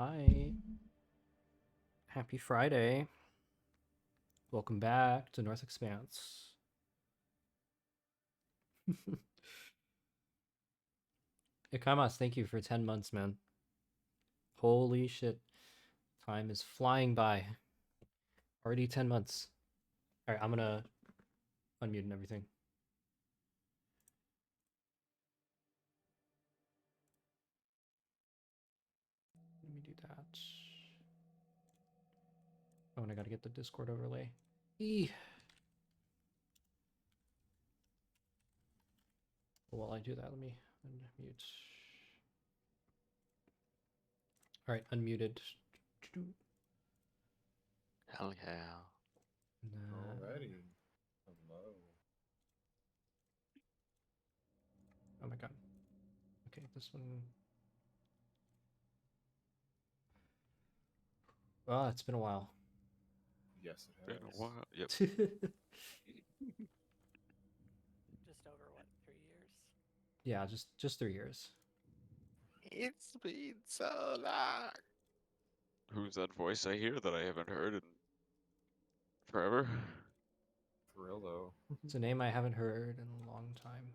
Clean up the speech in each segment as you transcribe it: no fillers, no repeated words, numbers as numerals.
Hi. Happy Friday. Welcome back to North Expanse. Ikamas, thank you for 10 months, man. Holy shit. Time is flying by. Already 10 months. Alright, I'm gonna unmute and everything. Let me do that. Oh, and I gotta get the Discord overlay. While I do that, let me unmute. Alright, unmuted. Hell yeah. Alrighty. Hello. Oh my god. Okay, this one. Oh, it's been a while. Yes, it Been has. a while. Yep. Just over what, 3 years? Yeah, just 3 years. It's been so long. Who's that voice I hear that I haven't heard in forever? For real though. It's a name I haven't heard in a long time.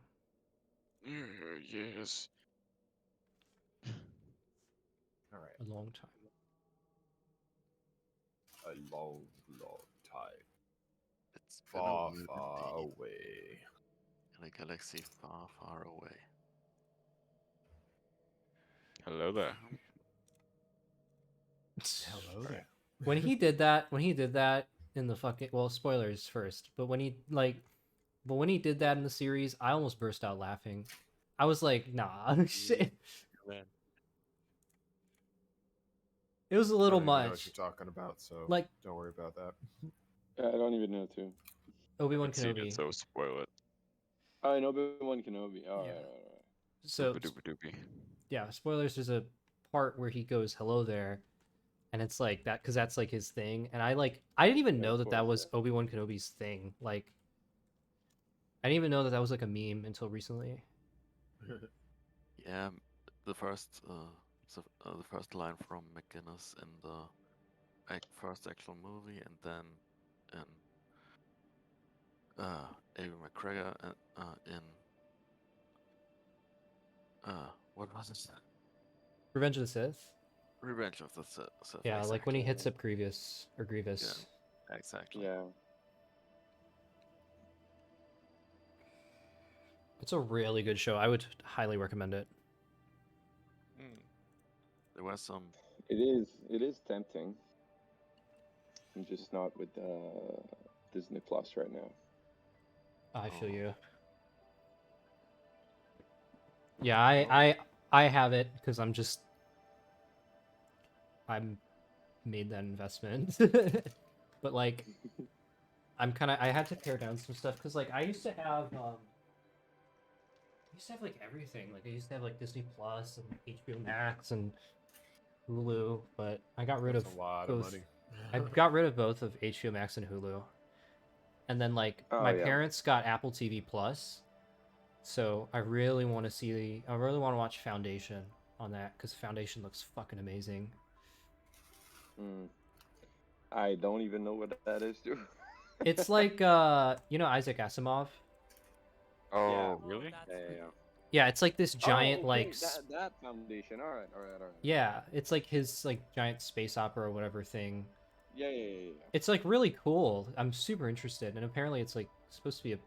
Yes. Alright. A long time. A long, long time. It's been Far, a while far indeed. away. In a galaxy far, far away. Hello there. Hello Right. there. When he did that in the fucking, well, spoilers first, but when he did that in the series, I almost burst out laughing. I was like, nah, shit. Man. It was a I little don't even know what much. you're talking about, so Like don't worry about that. I don't even know too. Obi-Wan Haven't seen it, Kenobi. so spoil it. I know Obi-Wan Kenobi. All Yeah. right. So Doopy. yeah, spoilers. There's a part where he goes hello there, and it's like that because that's like his thing. And I didn't even Yeah, know of that course, was Obi-Wan Kenobi's thing. Like I didn't even know that was like a meme until recently. Yeah, the first line from McGinnis in the first actual movie, and then in Avery McGregor in what was it? Revenge of the Sith. Revenge of the Sith. Yeah, exactly. like when he hits up Grievous or Grievous. Yeah, exactly. Yeah. It's a really good show. I would highly recommend it. There was some. It is tempting. I'm just not with Disney Plus right now. I feel Oh. you. Yeah, I have it because I'm made that investment. But like I had to pare down some stuff because like I used to have like everything. Like I used to have like Disney Plus and HBO Max and Hulu, but I got rid That's of a lot both. of money. I got rid of both of HBO Max and Hulu. And then like my parents got Apple TV Plus. So I really want to watch Foundation on that cuz Foundation looks fucking amazing. I don't even know what that is, dude. It's like you know Isaac Asimov? Oh, Yeah. really? Yeah. Yeah, it's like this giant okay, that Foundation. All right. Yeah, it's like his like giant space opera or whatever thing. Yeah. It's like really cool. I'm super interested, and apparently it's like supposed to be a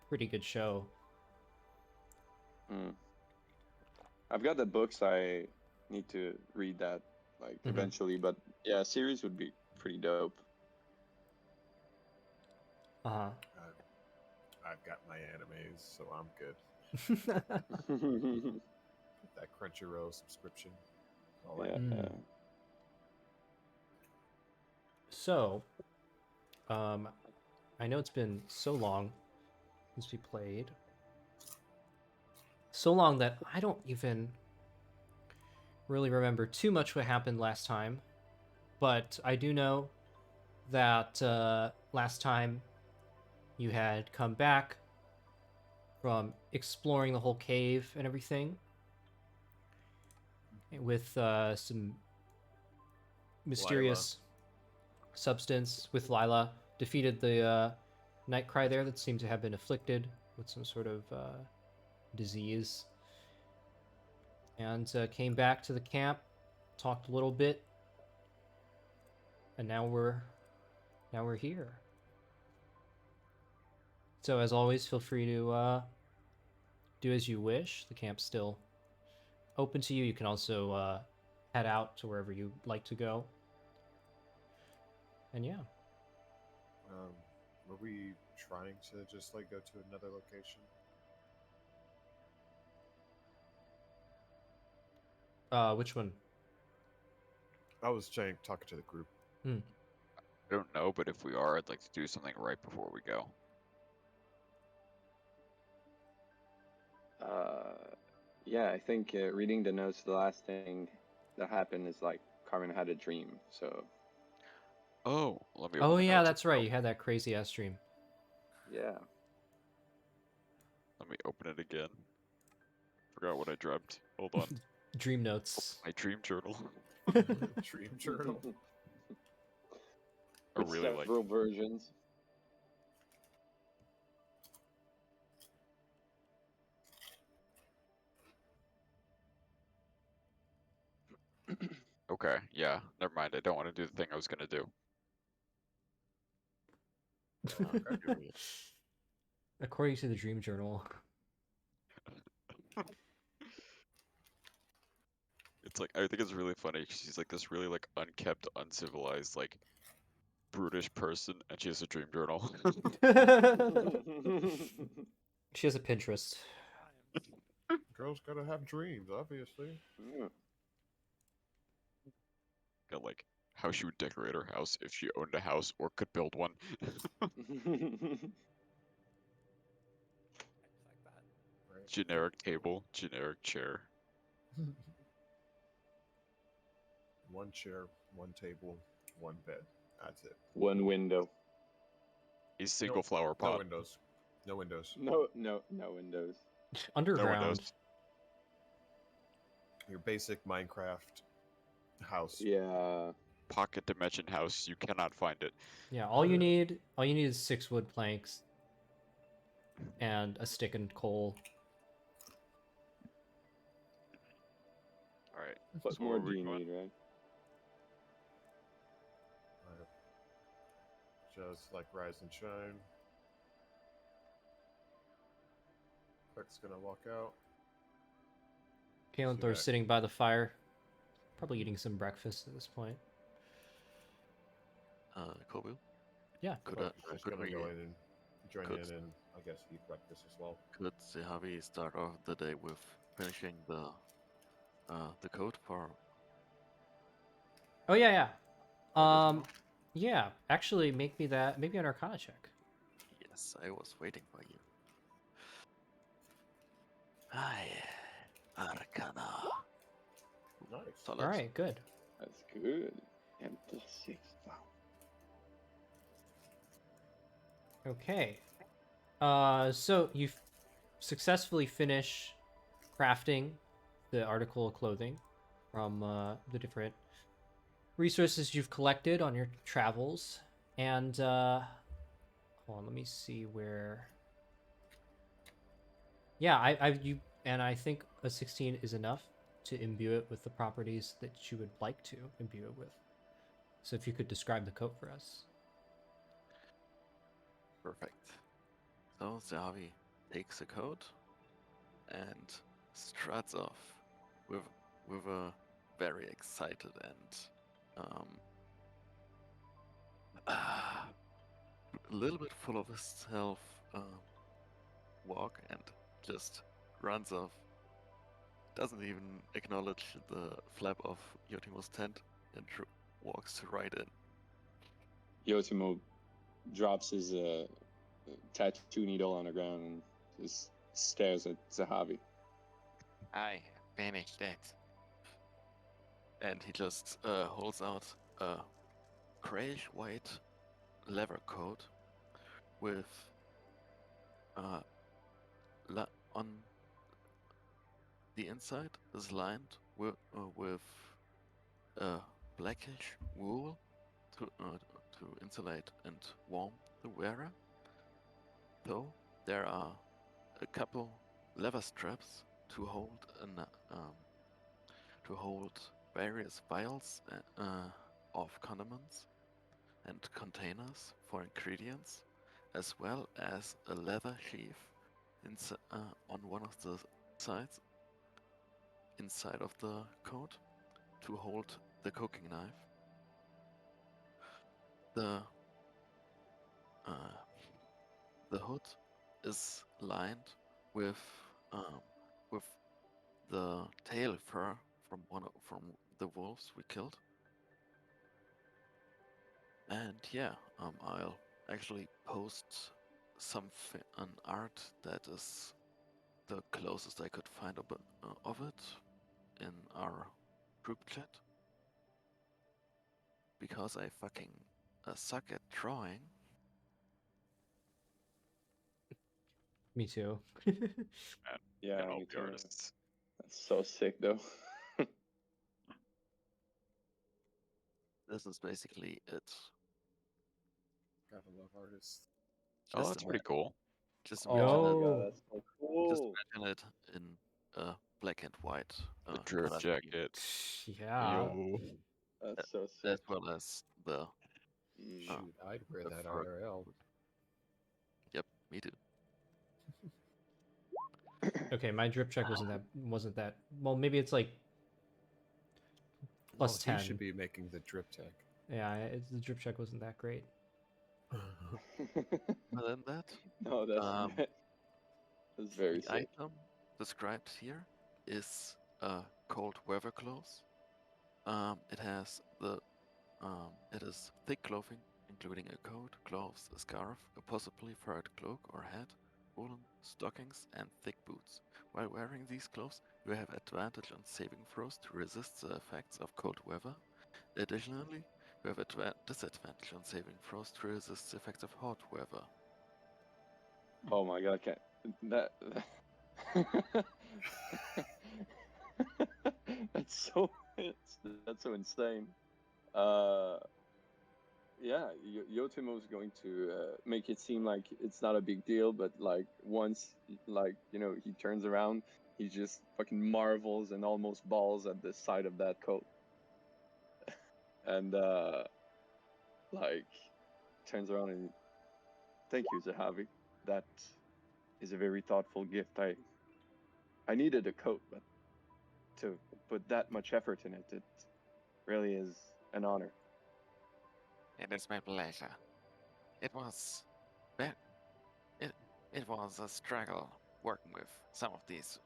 pretty good show. I've got the books. I need to read that like eventually, but yeah, a series would be pretty dope. Uh-huh. I've got my animes, so I'm good. That Crunchyroll subscription. All that. Yeah. So, I know it's been so long since we played. So long that I don't even really remember too much what happened last time. But I do know that last time you had come back from exploring the whole cave and everything with some mysterious substance with Lila defeated the Nightcry there that seemed to have been afflicted with some sort of disease, and came back to the camp, talked a little bit, and now we're here. So as always, feel free to do as you wish. The camp's still open to you. You can also head out to wherever you'd like to go. And yeah. Were we trying to just like go to another location? Which one? I was talking to the group. I don't know, but if we are, I'd like to do something right before we go. Yeah, I think reading the notes, the last thing that happened is like Carmen had a dream. So Oh, let me. Oh open the yeah, notes that's and- right. You had that crazy ass dream. yeah, Let me open it again. Forgot what I dreamt. Hold on. Dream notes. My dream journal. Dream journal. I with really like. several versions. Okay, yeah. Never mind. I don't want to do the thing I was gonna do. Okay. According to the dream journal. It's like I think it's really funny. She's like this really like unkept, uncivilized, like brutish person, and she has a dream journal. She has a Pinterest. Girls gotta have dreams, obviously. Yeah. Got like how she would decorate her house if she owned a house or could build one. I just like that. Right. Generic table, generic chair. One chair, one table, one bed. That's it. One window. A single No- flower No pot. windows. No windows. No windows. No Underground. windows. Your basic Minecraft house. Yeah. Pocket dimension house. You cannot find it. Yeah, all you need is 6 wood planks and a stick and coal. All right. What So more where do are we you going? need, right? Just like rise and shine. Quick's gonna walk out. Kalenthor's that. sitting by the fire, probably eating some breakfast at this point. Kobu? Yeah. Could, But just could gonna we, go in and join could- in and I guess eat breakfast as well. could Sehavi start off the day with finishing the code for Oh yeah, yeah. Yotimo? Yeah. Actually, make me an Arcana check. Yes, I was waiting for you. Aye, Arcana. Nice. Solid. All right, good. That's good. And +6. Wow. Okay. So you successfully finish crafting the article of clothing from the different resources you've collected on your travels, and hold on, let me see where. Yeah, I think a 16 is enough to imbue it with the properties that you would like to imbue it with. So if you could describe the coat for us. Perfect. So Sehavi takes the coat and struts off with a very excited and a little bit full of himself walk, and just runs off. Doesn't even acknowledge the flap of Yotimo's tent and walks right in. Yotimo drops his tattoo needle on the ground and just stares at Zahavi. I finished it. And he just holds out a grayish white leather coat with on the inside is lined with blackish wool to insulate and warm the wearer. Though there are a couple leather straps to hold various vials of condiments and containers for ingredients, as well as a leather sheath on one of the sides inside of the coat to hold the cooking knife. The hood is lined with um, with the tail fur from the wolves we killed. And yeah, I'll actually post an art that is the closest I could find of it in our group chat. Because I fucking suck at drawing. Me too. Yeah, And all me the too. artists. That's so sick, though. This is basically it. Gotta love artists. Oh, Just that's pretty cool. Just Oh imagine my it. god, Yo. that's so cool. Just imagine it in black and white The drip color scheme, jacket. Yeah. Yo. That's so as sick. well as the Mm. Oh. Shoot, I'd wear the that fur. IRL. Yep, me too. Okay, my drip check wasn't that well. Maybe it's like Well, plus he 10. should be making the drip tech. Yeah, the drip check wasn't that great. Other than that, No, that's Um, that's very the sick. item described here is cold weather clothes. It is thick clothing, including a coat, gloves, a scarf, a possibly furred cloak or hat, woolen stockings, and thick boots. While wearing these clothes, you have advantage on saving throws to resist the effects of cold weather. Additionally, you have disadvantage on saving throws to resist the effects of hot weather. Oh my god, can't that that's so insane. Uh yeah, Yotimo's going to make it seem like it's not a big deal, but like once like he turns around, he just fucking marvels and almost bawls at the sight of that coat. And like turns around and thank you, Zahavi. That is a very thoughtful gift. I needed a coat, but to put that much effort in it, it really is an honor. It is my pleasure. It was ve- it it was a struggle working with some of these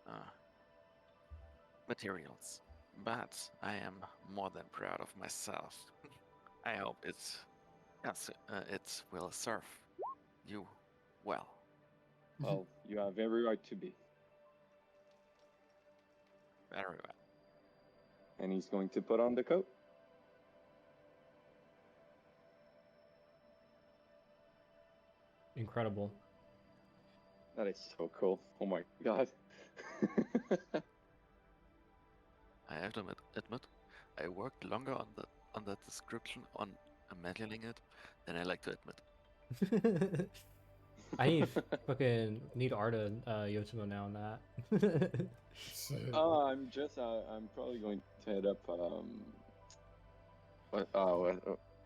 materials, but I am more than proud of myself. I hope it will serve you well. Well, you have every right to be. Very well. And he's going to put on the coat. Incredible. That is so cool. Oh my god. I have to admit, I worked longer on that description on imagining it than I like to admit. I need Arda Yotimo now on that. I'm probably going to hit up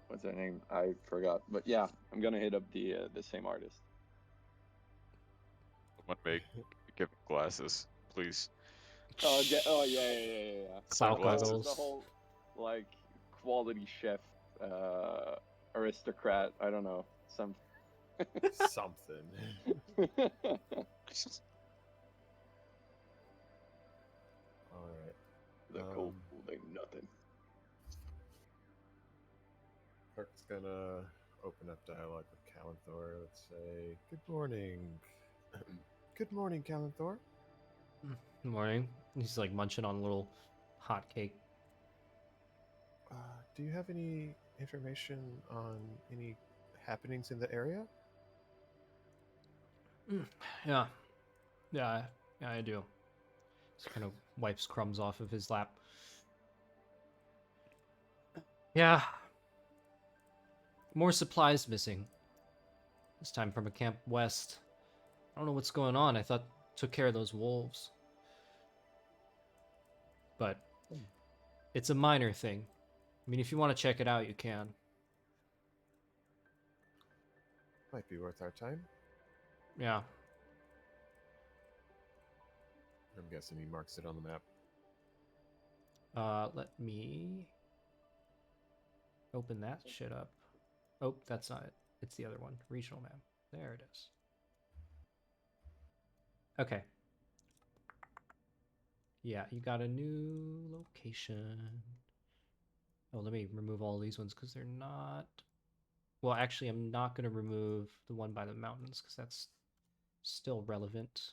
what's her name? I forgot. But yeah, I'm gonna hit up the same artist. Someone give him glasses, please. Oh yeah. Cloud Sunglasses. The goggles. whole like quality chef aristocrat, I don't know, some Something. All right. the cold ain't nothing. Kirk's gonna open up dialogue with Kalanthor. Let's say, "Good morning. Good morning, Kalanthor. Good morning. He's like munching on a little hot cake. Do you have any information on any happenings in the area?" Yeah. Yeah, I do. Just kind of wipes crumbs off of his lap. Yeah. More supplies missing. This time from a camp west. I don't know what's going on. I thought took care of those wolves. But it's a minor thing. I mean, if you want to check it out, you can. Might be worth our time. Yeah. I'm guessing he marks it on the map. Let me open that shit up. Oh, that's not it. It's the other one. Regional map. There it is. Okay. Yeah, you got a new location. Oh, let me remove all these ones because they're not... Well, actually, I'm not going to remove the one by the mountains because that's still relevant.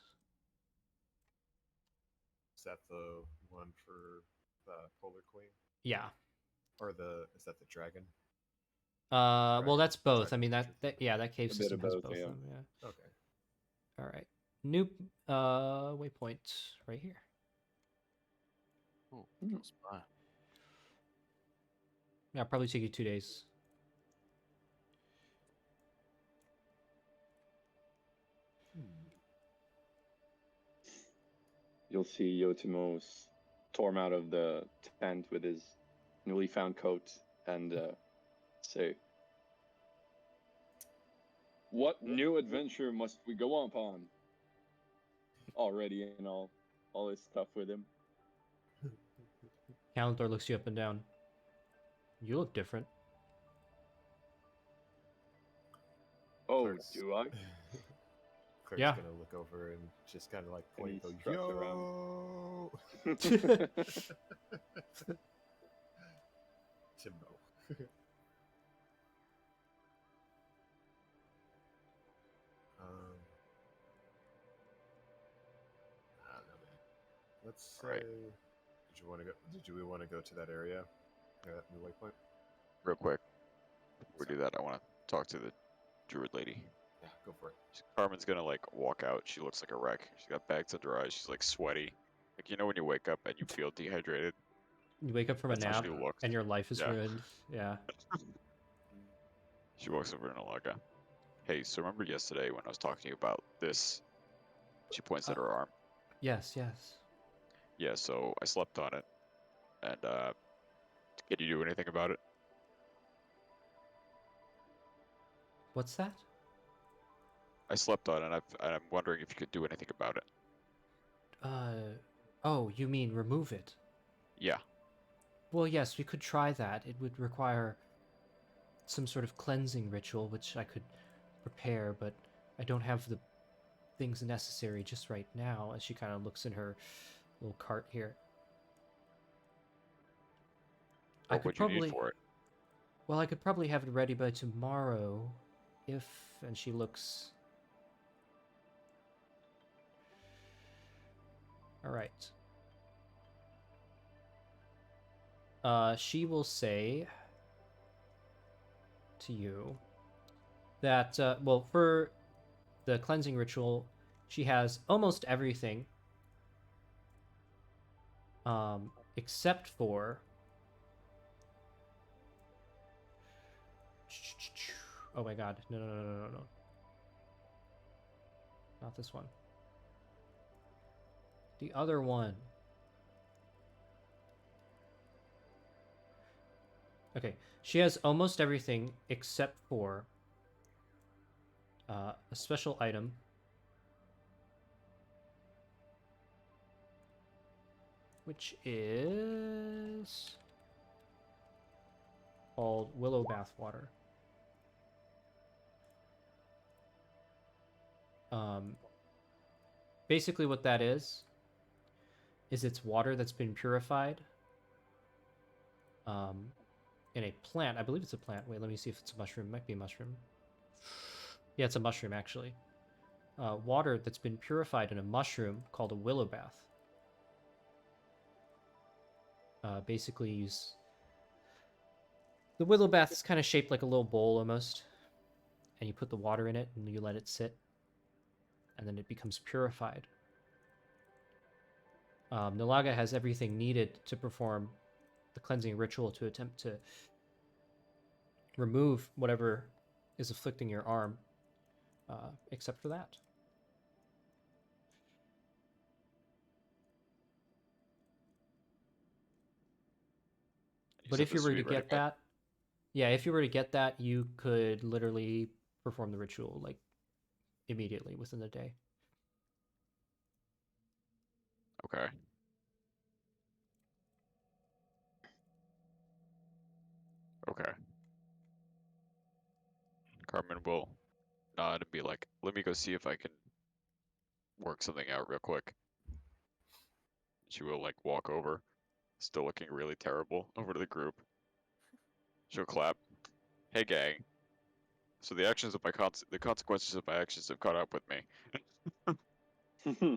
Is that the one for the Polar Queen? Yeah. Or is that the dragon? Well, that's both. I dragon mean, creature? yeah, that cave A bit system of has both, both yeah. of them, yeah. Okay. All right. New waypoint right here. Oh, Hmm. close by. Yeah, probably take you 2 days. You'll see Yotimo storm out of the tent with his newly found coat and say, "What new adventure must we go upon?" Already and all his stuff with him. Kalenthor looks you up and down. You look different. Oh, Clerk's- do I? Clerk's Yeah. gonna look over and just kind of like And point, he go, struts yo, Timbo. I don't know, man. Let's say, Right. Did we want to go to that area? That new waypoint? Real quick, before we do that, I want to talk to the druid lady. Yeah, go for it. Carmen's gonna like walk out. She looks like a wreck. She's got bags under her eyes. She's like sweaty. Like, you know when you wake up and you feel dehydrated? You wake up from That's a how nap she looks. and your life is Yeah. ruined. Yeah. She walks over to Nalaga. Hey, so remember yesterday when I was talking to you about this? She points at her arm. Yes, yes. Yeah, so I slept on it. And can you do anything about it? What's that? I slept on it, and I'm wondering if you could do anything about it. Oh, you mean remove it? Yeah. Well, yes, we could try that. It would require some sort of cleansing ritual, which I could prepare, but I don't have the things necessary just right now, as she kind of looks in her little cart here. I What could would you need probably... for it? Well, I could probably have it ready by tomorrow, if... And she looks... Alright. She will say to you that, well, for the cleansing ritual, she has almost everything, except for... Oh my god, no. Not this one. The other one. Okay, she has almost everything except for a special item. Which is called Willow Bath Water. Basically what that is it's water that's been purified in a plant. I believe it's a plant. Wait, let me see if it's a mushroom. It might be a mushroom. Yeah, it's a mushroom, actually. Water that's been purified in a mushroom called a willow bath. Basically, use... The willow bath is kind of shaped like a little bowl, almost. And you put the water in it, and you let it sit. And then it becomes purified. Nalaga has everything needed to perform the cleansing ritual to attempt to remove whatever is afflicting your arm, except for that. But said if you this were would to be ready get by- that, yeah, if you were to get that, you could literally perform the ritual like immediately within the day. Okay. Okay. Carmen will nod and be like, "Let me go see if I can work something out real quick." She will like walk over, still looking really terrible, over to the group. She'll clap. Hey gang. So the actions of the consequences of my actions have caught up with me.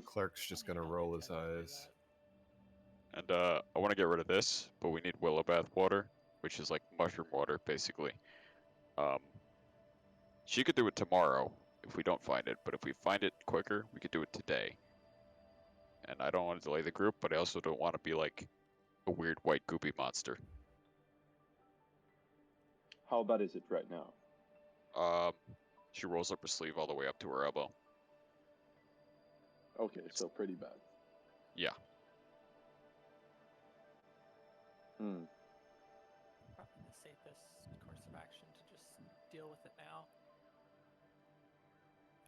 Clerk's just gonna roll his eyes. And I want to get rid of this, but we need willow bath water, which is like mushroom water, basically. She could do it tomorrow if we don't find it, but if we find it quicker, we could do it today. And I don't want to delay the group, but I also don't want to be like a weird white goopy monster. How bad is it right now? She rolls up her sleeve all the way up to her elbow. Okay, so pretty bad. Yeah. Hmm. Probably the safest course of action to just deal with it now.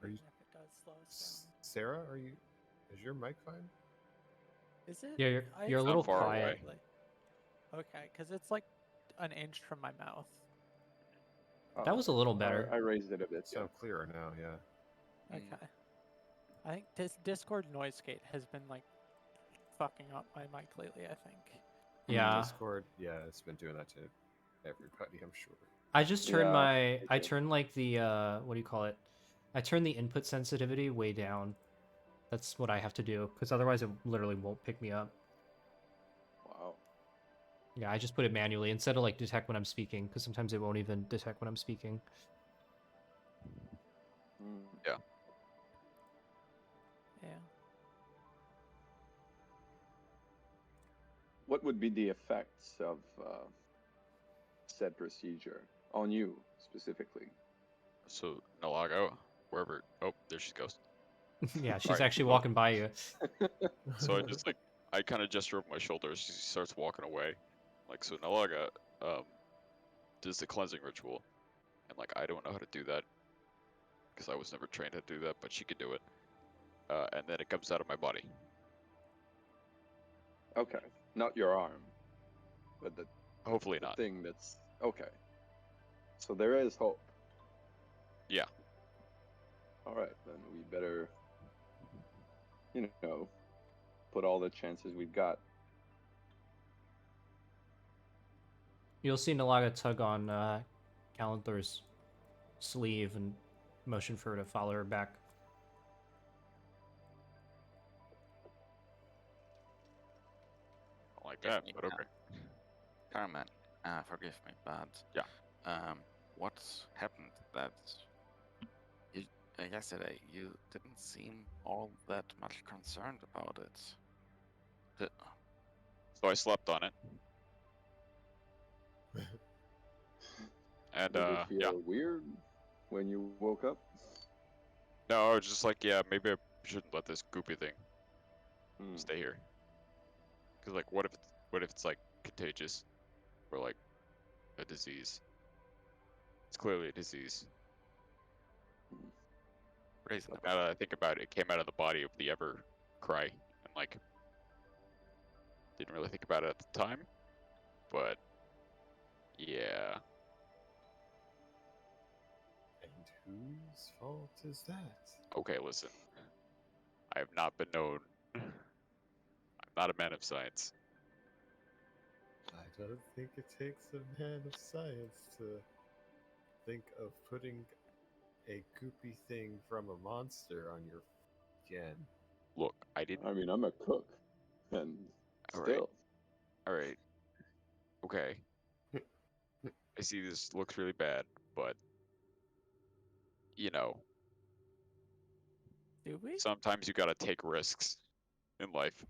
Are you- Even if it does slow us down. Sarah, is your mic fine? Is it? Yeah, I you're a Not little far quiet. away. Okay, because it's like an inch from my mouth. That was a little better. I raised it a bit. Sound clearer now, yeah. Mm. Okay. I think this Discord noise gate has been like fucking up my mic lately, I think. Yeah. Discord, yeah, it's been doing that to everybody, I'm sure. I just turned Yeah, I me too. turned like the what do you call it? I turned the input sensitivity way down. That's what I have to do because otherwise it literally won't pick me up. Wow. Yeah, I just put it manually instead of like detect when I'm speaking because sometimes it won't even detect when I'm speaking. Hmm. Yeah. What would be the effects of said procedure on you specifically? So Nalago, wherever. Oh, there she goes. Yeah, she's Alright, actually so- walking by you. So I just like I kind of gesture over my shoulder as she starts walking away. Like so Nalaga does the cleansing ritual. And like I don't know how to do that because I was never trained how to do that, but she could do it. And then it comes out of my body. Okay, not your arm, but the Hopefully not. thing that's okay. So there is hope. Yeah. All right, then we better, put all the chances we've got. You'll see Nalaga tug on Calanthar's sleeve and motion for her to follow her back. I don't like that, but okay. Carmen, forgive me, but Yeah. What happened that you, yesterday you didn't seem all that much concerned about it? So I slept on it. And Did it feel yeah. weird when you woke up? No, I was just like, yeah, maybe I shouldn't let this goopy thing Hmm. stay here. Cause like, what if it's like contagious, or like a disease? It's clearly a disease. Reasonable. Now that I think about it, it came out of the body of the ever cry, and like, didn't really think about it at the time, but yeah. And whose fault is that? Okay, listen. I have not been known. I'm not a man of science. I don't think it takes a man of science to think of putting a goopy thing from a monster on your skin. Look, I didn't. I mean, I'm a cook, and All right. still. All right. Okay. I see this looks really bad, but you know, Do we? sometimes you gotta take risks in life.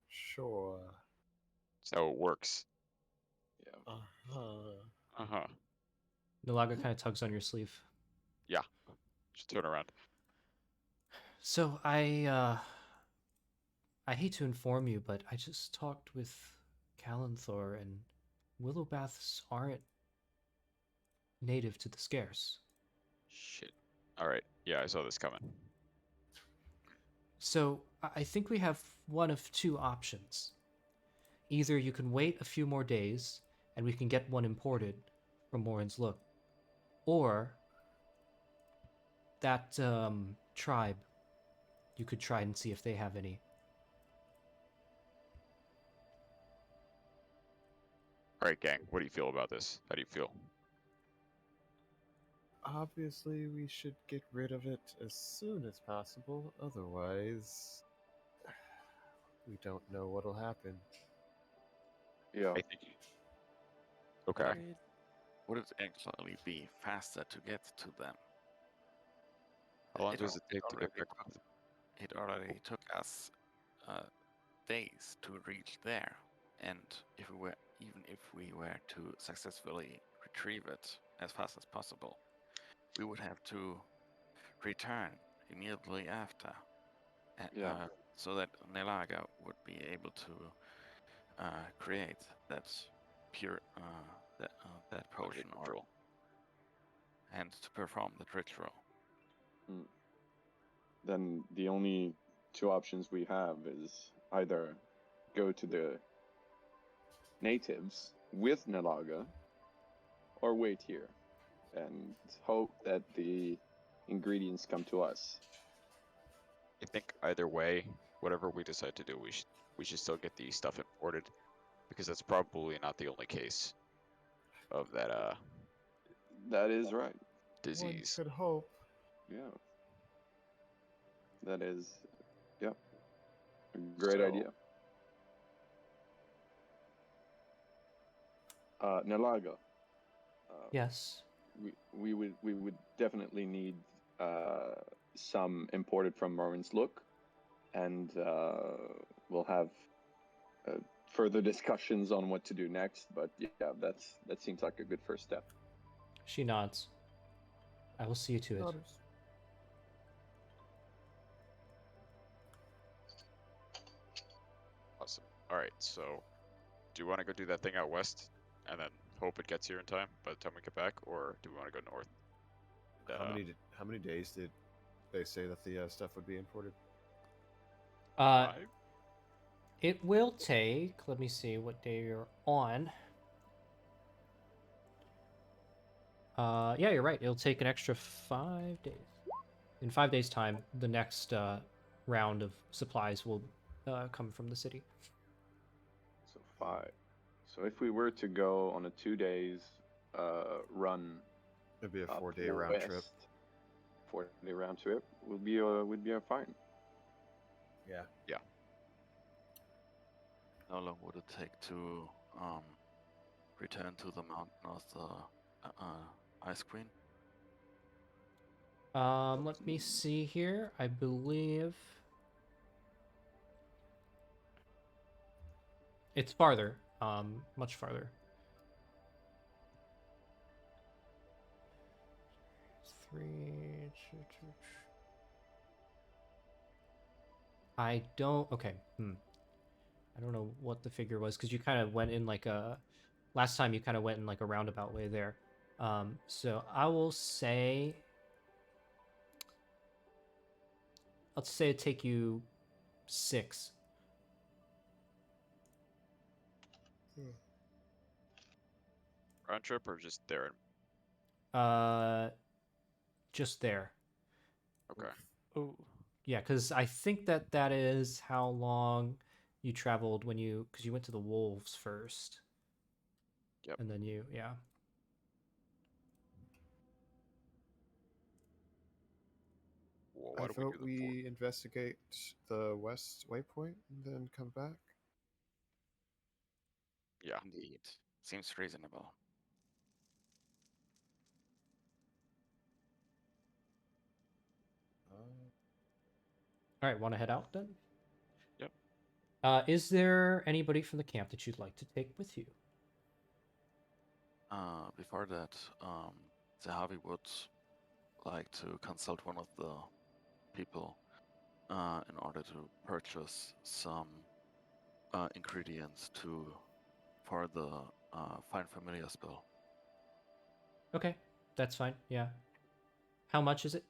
Sure. That's how it works. Yeah. Uh-huh. Uh-huh. Nalaga kind of tugs on your sleeve. Yeah. Just turn around. So I hate to inform you, but I just talked with Kalanthor, and willow baths aren't native to the Scarce. Shit. Alright. Yeah, I saw this coming. So I think we have one of two options. Either you can wait a few more days and we can get one imported from Morin's Look, or that tribe, you could try and see if they have any. Alright, gang. What do you feel about this? How do you feel? Obviously, we should get rid of it as soon as possible. Otherwise, we don't know what'll happen. Yeah. I think. Okay. Agreed. Would it actually be faster to get to them? How long does it take to get already back? took- It already took us days to reach there, and even if we were to successfully retrieve it as fast as possible, we would have to return immediately after, Yeah. so that Nelaga would be able to create that pure that potion Ritual. and to perform that ritual. Then the only two options we have is either go to the natives with Nalaga or wait here and hope that the ingredients come to us. I think either way, whatever we decide to do, we should still get the stuff imported, because that's probably not the only case of that That is right. disease. One could hope. Yeah. That is, yeah, a great So- idea. Nalaga. Yes. We would definitely need some imported from Marvin's Look, and we'll have further discussions on what to do next. But yeah, that seems like a good first step. She nods. I will see you to it. Daughters. Awesome. Alright, so do you want to go do that thing out west and then hope it gets here in time by the time we get back, or do we want to go north? How many days did they say that the stuff would be imported? Five? It will take, let me see what day you're on. Yeah, you're right. It'll take an extra 5 days. In 5 days' time, the next round of supplies will come from the city. So 5. So if we were to go on a 2 days run, It'd be a up 4-day round trip. west, 4-day round trip would be fine. Yeah. How long would it take to return to the mountain of the Ice Queen? Let me see here. I believe it's farther. Much farther. 3. I don't. Okay. I don't know what the figure was because you kind of went in like a. Last time you kind of went in like a roundabout way there. So I will say. Let's say it take you 6. Round trip or just there? Just there. Okay. Ooh. Yeah, because I think that is how long you traveled when because you went to the wolves first. Yep. And then yeah. Well, I why do we vote do the we investigate the west waypoint and then come back. Yeah. Indeed. Seems reasonable. All right, want to head out then? Yep. Is there anybody from the camp that you'd like to take with you? Before that, Harvey would like to consult one of the people in order to purchase some ingredients for the Find Familiar spell. Okay, that's fine. Yeah. How much is it?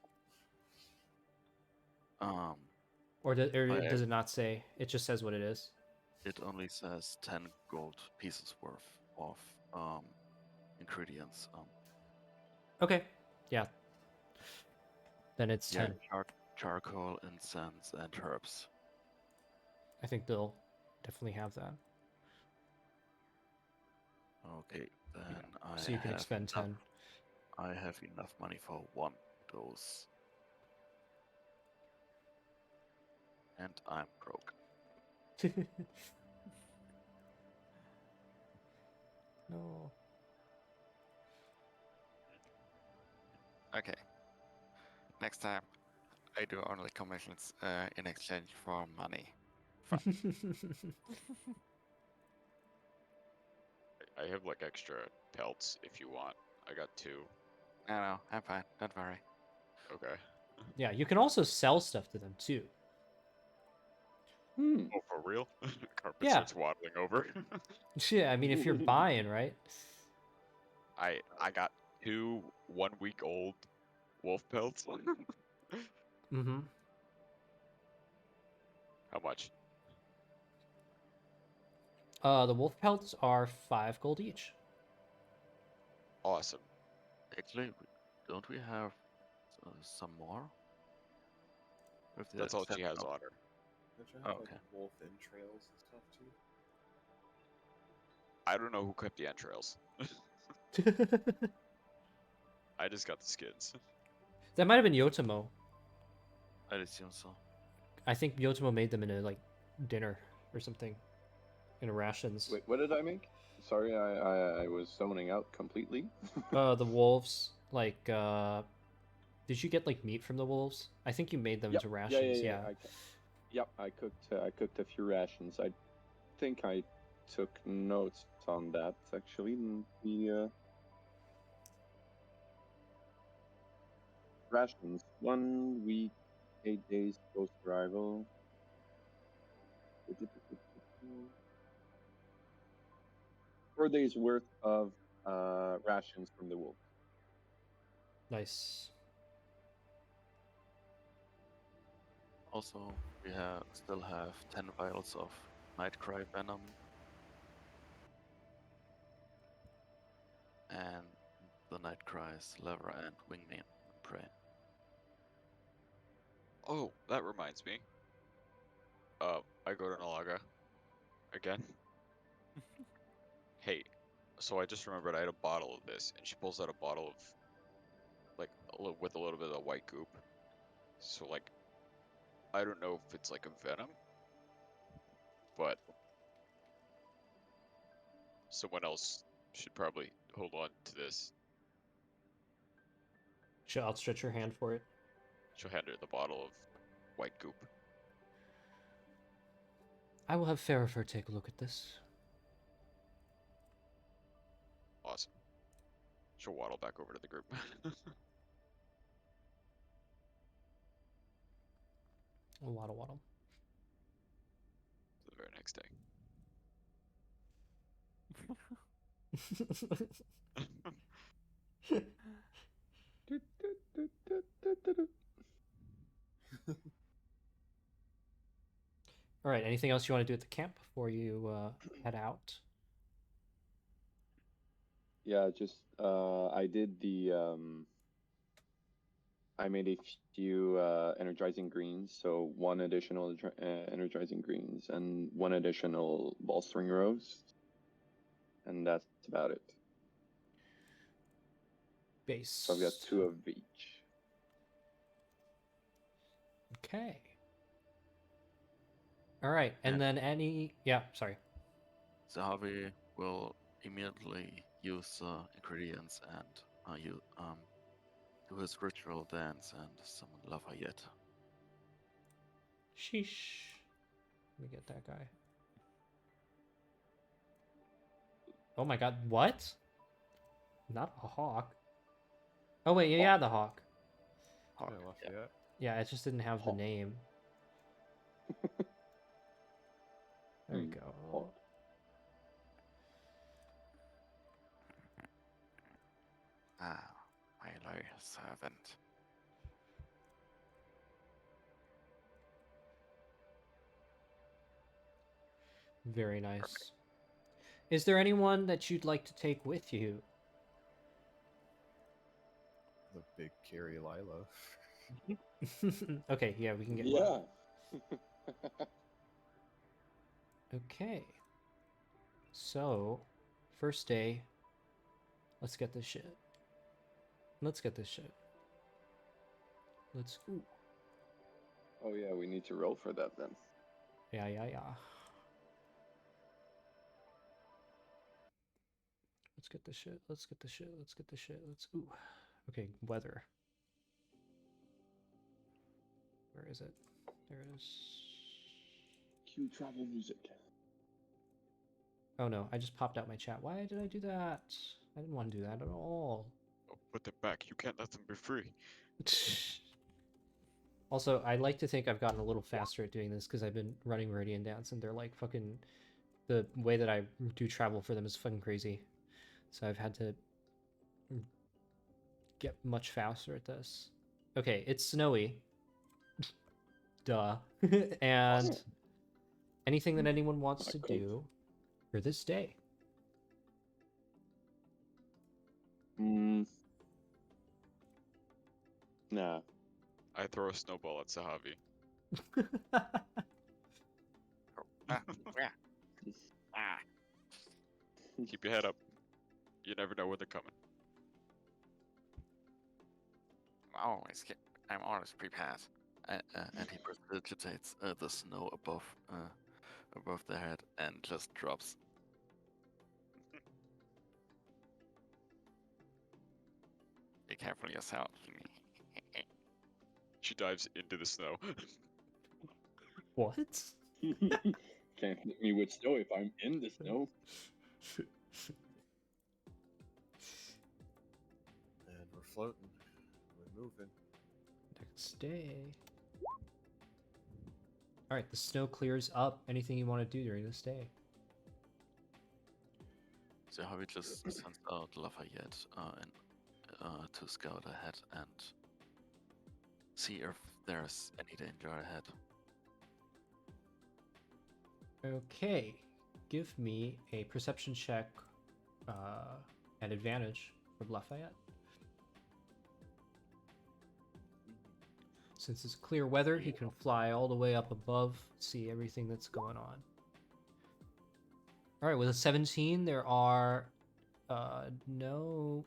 Um, Or I- does it not say? It just says what it is. it only says 10 gold pieces worth of ingredients. Okay. Yeah. Then it's Yeah, 10. charcoal, incense, and herbs. I think they'll definitely have that. Okay, then I So you can have expend enough, 10. I have enough money for one dose. And I'm broke. No. Okay. Next time, I do only commissions in exchange for money. I have like extra pelts if you want. I got 2. No, I'm fine. Don't worry. Okay. Yeah, you can also sell stuff to them too. Hmm. Oh, for real? Carpet Yeah. starts waddling over. Yeah, I mean, if you're buying, right? I got 2 1-week-old wolf pelts. Mm-hmm. How much? The wolf pelts are 5 gold each. Awesome. Actually, don't we have some more? With the That's all she exception has of- on her. Don't you have Okay. like wolf entrails and stuff too? I don't know who kept the entrails. I just got the skins. That might have been Yotimo. I'd assume so. I think Yotimo made them in a like dinner or something, in rations. Wait, what did I make? Sorry, I was zoning out completely. The wolves, like, did you get like meat from the wolves? I think you made them Yep. into rations. Yeah. Yep, I cooked a few rations. I think I took notes on that actually. The rations: 1 week, 8 days post arrival. 4 days worth of rations from the wolf. Nice. Also, we still have 10 vials of Nightcry venom. And the Nightcry's lever and wingman prey. Oh, that reminds me. I go to Nalaga again. Hey, so I just remembered I had a bottle of this, and she pulls out a bottle of, like, with a little bit of white goop. So, like, I don't know if it's like a venom, but someone else should probably hold on to this. She'll outstretch her hand for it. She'll hand her the bottle of white goop. I will have Ferrifer take a look at this. Awesome. She'll waddle back over to the group. Waddle waddle. The very next day. All right. Anything else you want to do at the camp before you head out? Yeah, just I did the I made a few energizing greens, so 1 additional energizing greens and 1 additional bolstering roast, and that's about it. Base. So I've got 2 of each. Okay. All right, and then yeah, sorry. So Harvey will immediately use ingredients and do his ritual dance and summon Lafayette. Sheesh. Let me get that guy. Oh my god, what? Not a hawk. Oh wait, yeah, the hawk. Hawk, Yeah, yeah. Lafayette. Yeah, it just didn't have the Hawk. name. There we Hmm, go. hawk. Ah, my loyal servant. Very nice. Is there anyone that you'd like to take with you? The big Carrie Lila. Okay, yeah, we can get. Yeah. Okay. So, first day. Let's get this shit. Let's get this shit. Let's. Ooh. Oh yeah, we need to roll for that then. Yeah. Let's get this shit. Let's get this shit. Let's get this shit. Let's. Ooh. Okay, weather. Where is it? There it is. Cue travel music. Oh no, I just popped out my chat. Why did I do that? I didn't want to do that at all. Oh, put them back. You can't let them be free. Also, I like to think I've gotten a little faster at doing this because I've been running Meridian Dance and they're like fucking... The way that I do travel for them is fucking crazy. So I've had to get much faster at this. Okay, it's snowy. Duh. And Awesome. anything that anyone wants My to coat. do for this day. Nah. I throw a snowball at Sahavi. Ah, yeah. Ah, Keep your head up. You never know when they're coming. I'm always prepared. And he precipitates the snow above their head and just drops. Be careful yourself. She dives into the snow. What? Can't hit me with snow if I'm in the snow. And we're floating. We're moving. Next day. Alright, the snow clears up. Anything you want to do during this day? So Harvey just sends out Lafayette to scout ahead and see if there's any danger ahead. Okay. Give me a perception check at advantage for Lafayette. Since it's clear weather, he can fly all the way up above, see everything that's going on. Alright, with a 17, there are no...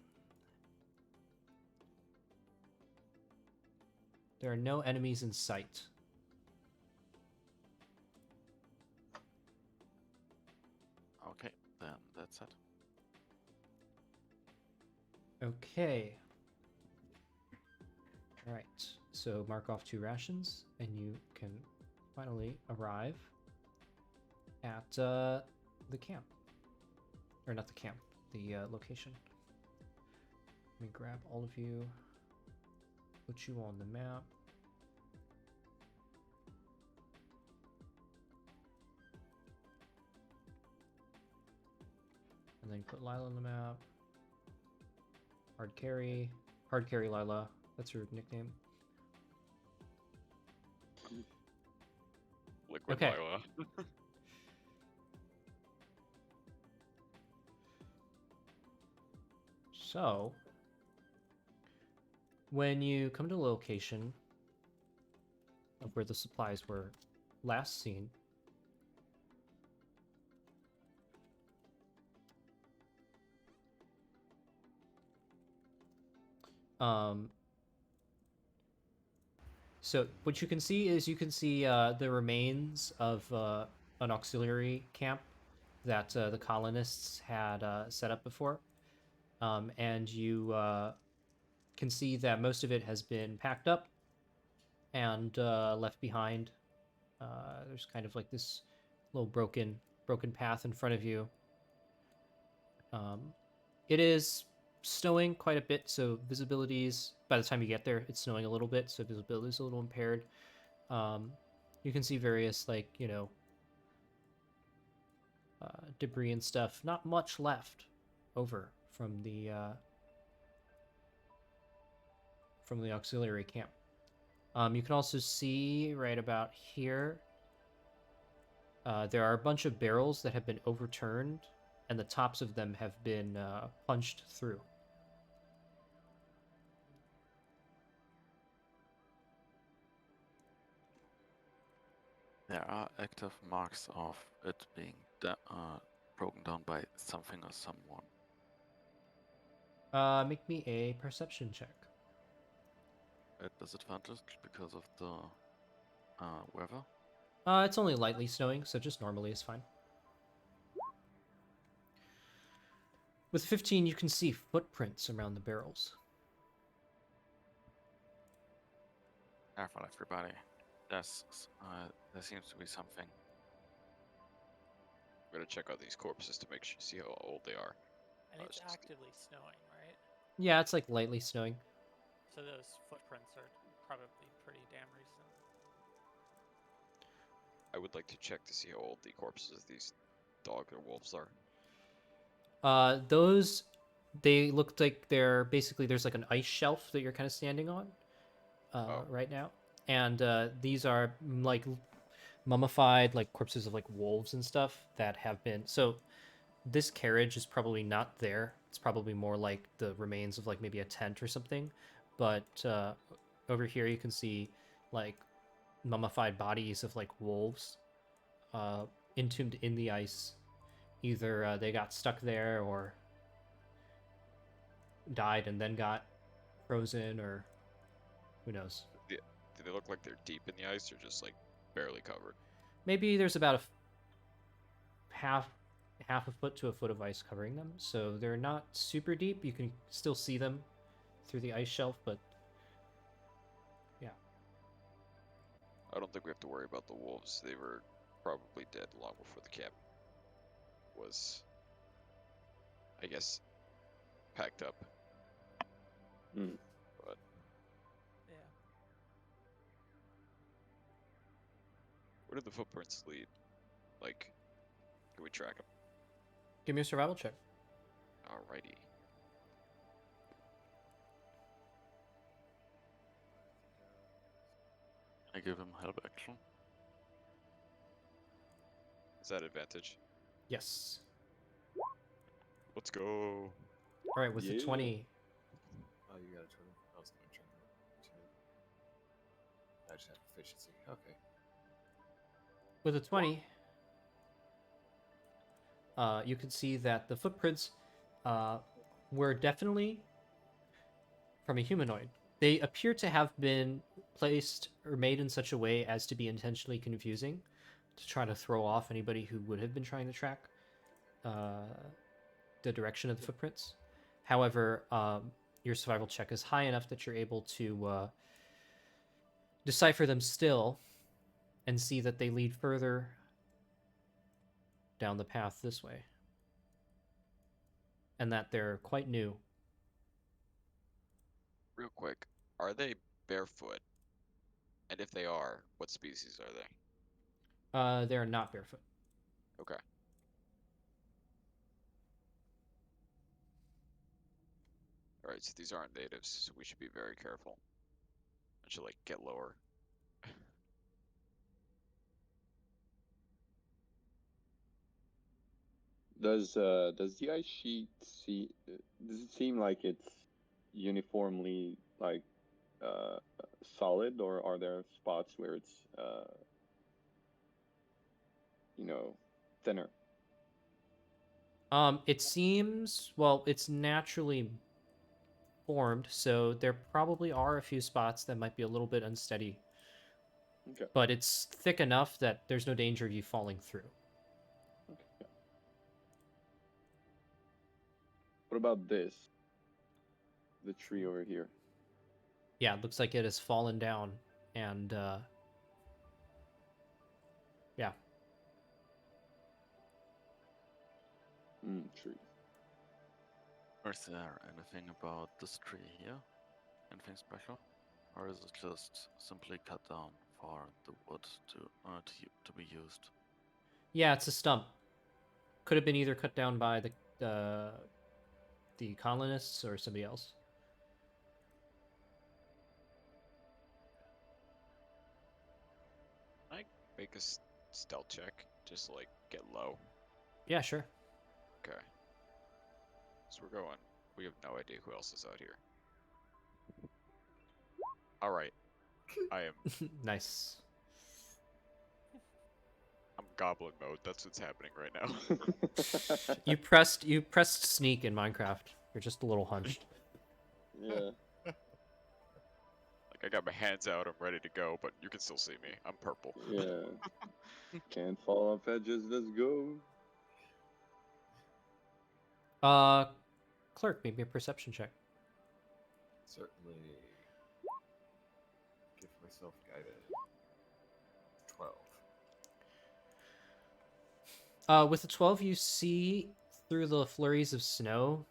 There are no enemies in sight. Okay, then that's it. Okay. Alright, so mark off 2 rations, and you can finally arrive at the camp. Or not the camp, the location. Let me grab all of you, put you on the map. And then put Lila on the map. Hard carry Lila. That's her nickname. Liquid Okay. Lila. So, when you come to the location of where the supplies were last seen, so what you can see is the remains of an auxiliary camp that the colonists had set up before, and you can see that most of it has been packed up and left behind. There's kind of like this little broken path in front of you. It is snowing quite a bit, so visibility is, by the time you get there, it's snowing a little bit, so visibility is a little impaired. You can see various, like, debris and stuff. Not much left over from the auxiliary camp. You can also see right about here, there are a bunch of barrels that have been overturned, and the tops of them have been punched through. There are active marks of it being broken down by something or someone. Make me a perception check. At disadvantage because of the weather. It's only lightly snowing, so just normally is fine. With 15, you can see footprints around the barrels. Careful, everybody. There seems to be something. I'm gonna check out these corpses to make sure, see how old they are. And Oh, it's it's just- actively snowing, right? Yeah, it's like lightly snowing. So those footprints are probably pretty damn recent. I would like to check to see how old the corpses of these dog or wolves are. Those, they look like they're basically, there's like an ice shelf that you're kind of standing on right now. And these are like mummified, like corpses of like wolves and stuff that have been, so this carriage is probably not there. It's probably more like the remains of like maybe a tent or something. But over here you can see like mummified bodies of like wolves entombed in the ice. Either they got stuck there or died and then got frozen, or who knows. Do they look like they're deep in the ice or just like barely covered? Maybe there's about a half a foot to a foot of ice covering them, so they're not super deep. You can still see them through the ice shelf, but yeah. I don't think we have to worry about the wolves. They were probably dead long before the camp was, I guess, packed up. Mm. But Yeah. where did the footprints lead? Like, can we track them? Give me a survival check. Alrighty. I give him help action. Is that advantage? Yes. Let's go. All right, with the Yeah. 20, Oh, you got a 20? I was going to turn that to. I just have efficiency. Okay. with a 20, you can see that the footprints were definitely from a humanoid. They appear to have been placed or made in such a way as to be intentionally confusing, to try to throw off anybody who would have been trying to track the direction of the footprints. However, your survival check is high enough that you're able to decipher them still and see that they lead further down the path this way, and that they're quite new. Real quick, are they barefoot? And if they are, what species are they? They're not barefoot. Okay. Alright, so these aren't natives, so we should be very careful. I should, like, get lower. Does the ice sheet does it seem like it's uniformly like solid, or are there spots where it's you know, thinner? It seems, well, it's naturally formed, so there probably are a few spots that might be a little bit unsteady. Okay. But it's thick enough that there's no danger of you falling through. Okay. What about this? The tree over here. Yeah, it looks like it has fallen down, and yeah. Tree. Or is there anything about this tree here? Anything special? Or is it just simply cut down for the wood to be used? Yeah, it's a stump. Could have been either cut down by the colonists or somebody else. Can I make a stealth check? Just like get low. Yeah, sure. Okay. So we're going. We have no idea who else is out here. Alright. I am. Nice. I'm goblin mode. That's what's happening right now. You pressed sneak in Minecraft. You're just a little hunched. Yeah. Like I got my hands out. I'm ready to go, but you can still see me. I'm purple. Yeah. Can't fall off edges. Let's go. Clerk, maybe a perception check. Certainly. Give myself guidance. 12. With the 12, you see through the flurries of snow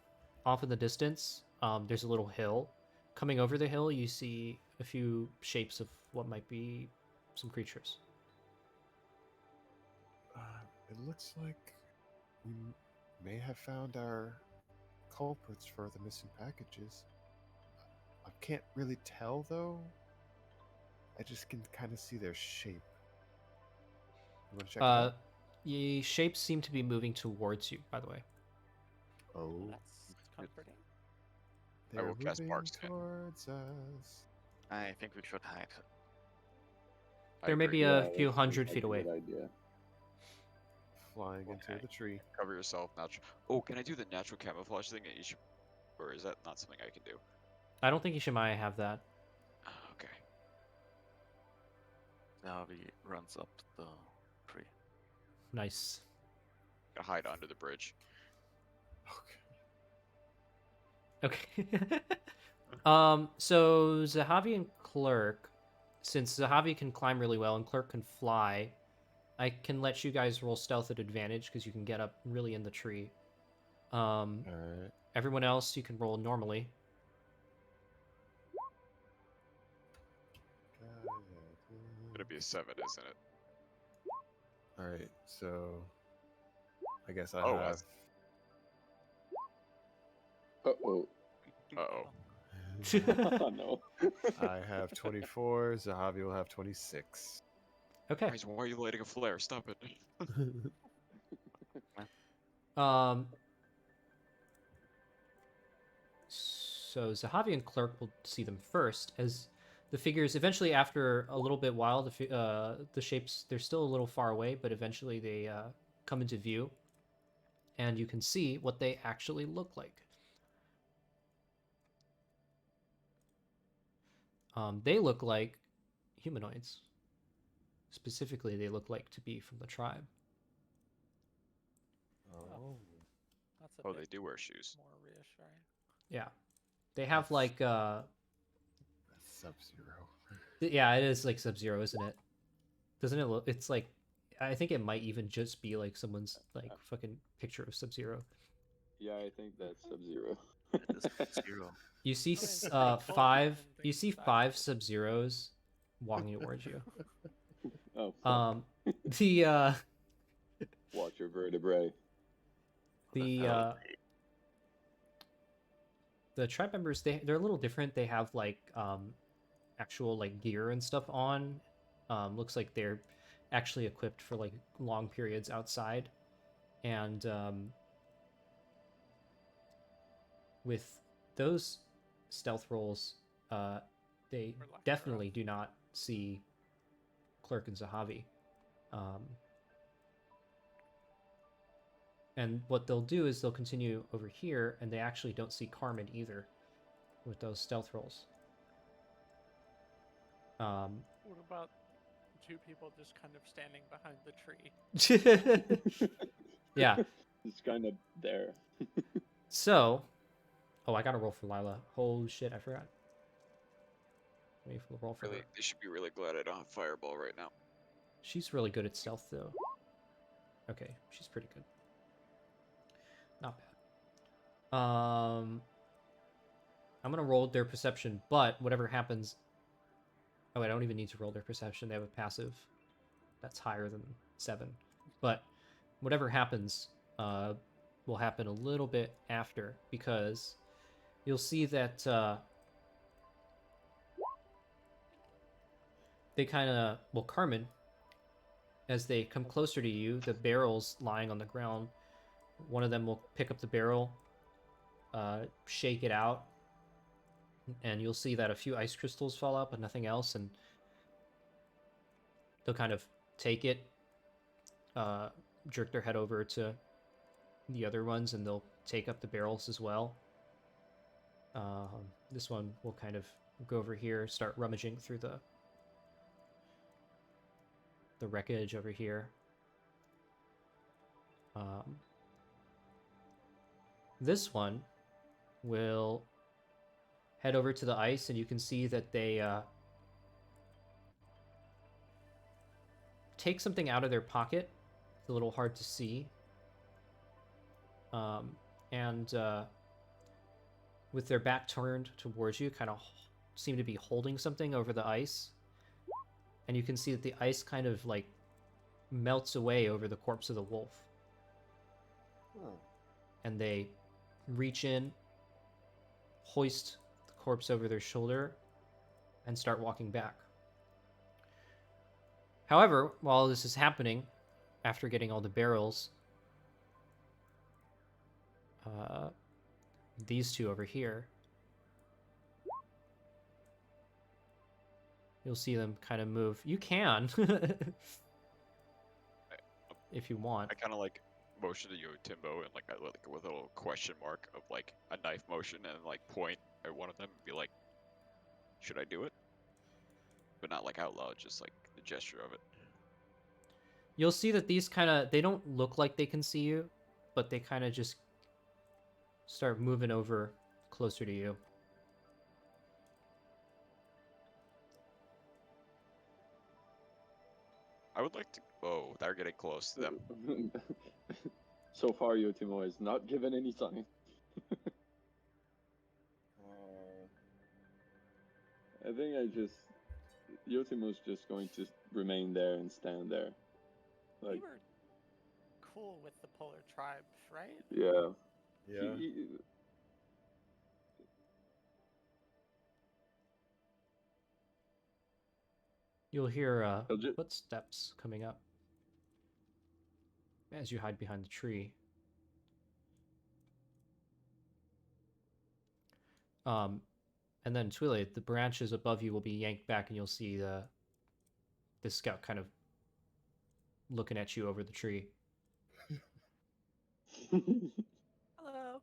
off in the distance, there's a little hill. Coming over the hill, you see a few shapes of what might be some creatures. It looks like we may have found our culprits for the missing packages. I can't really tell though. I just can kind of see their shape. You want to check it out? The shapes seem to be moving towards you, by the way. Oh, That's comforting. they're will cast moving Bark Skin. towards us. I think we should hide. I There may agree. be a Yeah, few that's- hundred that's feet a away. good idea. Flying Okay. into the tree. Cover yourself. Natural. Oh, can I do the natural camouflage thing? And you should... Or is that not something I can do? I don't think Ishimaya have that. Okay. Navi runs up the tree. Nice. Gotta hide under the bridge. Okay. Okay. So Zahavi and Clerk, since Zahavi can climb really well and Clerk can fly, I can let you guys roll stealth at advantage because you can get up really in the tree. Alright. Everyone else you can roll normally. It'll be a 7, isn't it? Alright, so I guess I Oh, have Uh-oh. Uh-oh. Oh, no. I have 24, Zahavi will have 26. Okay. Guys, why are you lighting a flare? Stop it. So Zahavi and Clerk will see them first as the figures eventually, after a little bit while, the shapes, they're still a little far away, but eventually they come into view and you can see what they actually look like. They look like humanoids. Specifically, they look like to be from the tribe. Oh. That's a Oh, bit they do wear shoes. more reassuring. Yeah. They have That's- like That's Sub-Zero. yeah, it is like Sub-Zero, isn't it? Doesn't it look, it's like, I think it might even just be like someone's like fucking picture of Sub-Zero. Yeah, I think that's Sub-Zero. It is 0. You see It's pretty close five and you things see back 5 to- Sub-Zeros walking towards you. Oh, fuck. The Watch your vertebrae. the tribe members, they're a little different. They have like actual like gear and stuff on. Looks like they're actually equipped for like long periods outside, and with those stealth rolls, they For lack of definitely do not see Clerk and Zahavi. And what they'll do is they'll continue over here, and they actually don't see Carmen either with those stealth rolls. What about 2 people just kind of standing behind the tree? Yeah. It's kind of there. So, oh, I gotta roll for Lila. Holy shit, I forgot. Wait for the roll for Really, her. they should be really glad I don't have Fireball right now. She's really good at stealth, though. Okay, she's pretty good. Not I'm gonna roll their perception, but whatever happens. Oh, wait, I don't even need to roll their perception. They have a passive that's higher than 7. But whatever happens will happen a little bit after, because you'll see that they kind of, well, Carmen, as they come closer to you, the barrel's lying on the ground. One of them will pick up the barrel, shake it out, and you'll see that a few ice crystals fall out, but nothing else, and they'll kind of take it, jerk their head over to the other ones, and they'll take up the barrels as well. This one will kind of go over here, start rummaging through the wreckage over here. This one will head over to the ice, and you can see that they take something out of their pocket. It's a little hard to see. And with their back turned towards you, kind of seem to be holding something over the ice. And you can see that the ice kind of like melts away over the corpse of the wolf. Oh. And they reach in, hoist the corpse over their shoulder, and start walking back. However, while this is happening, after getting all the barrels, these two over here, you'll see them kind of move. You can, if you want. I kind of like motion to Yotimo and like with a little question mark of like a knife motion and like point at one of them and be like, should I do it? But not like out loud, just like the gesture of it. You'll see that these kind of, they don't look like they can see you, but they kind of just start moving over closer to you. I would like to. Oh, they're getting close to them. So far, Yotimo has not given any sign. I think Yotimo's just going to remain there and stand there. We Like, were cool with the polar tribes, right? yeah. Yeah. You'll hear He'll ju- footsteps coming up as you hide behind the tree. And then Tuile, the branches above you will be yanked back, and you'll see the scout kind of looking at you over the tree. Hello.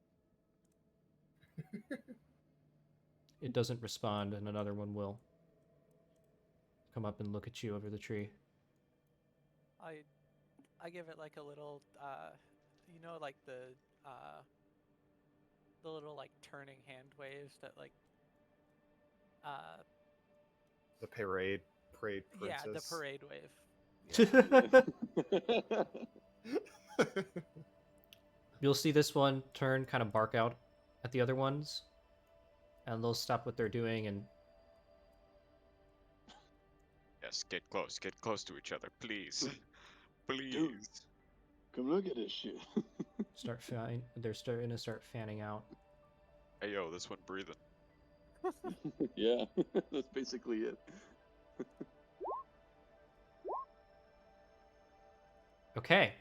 It doesn't respond, and another one will come up and look at you over the tree. I give it like a little, like the little like turning hand waves that like, The parade princess. yeah, the parade wave. You'll see this one turn, kind of bark out at the other ones, and they'll stop what they're doing and Yes, get close to each other, please. Please. Dude. Come look at this shit. they're starting to start fanning out. Hey yo, this one breathing. Yeah, that's basically it. Okay.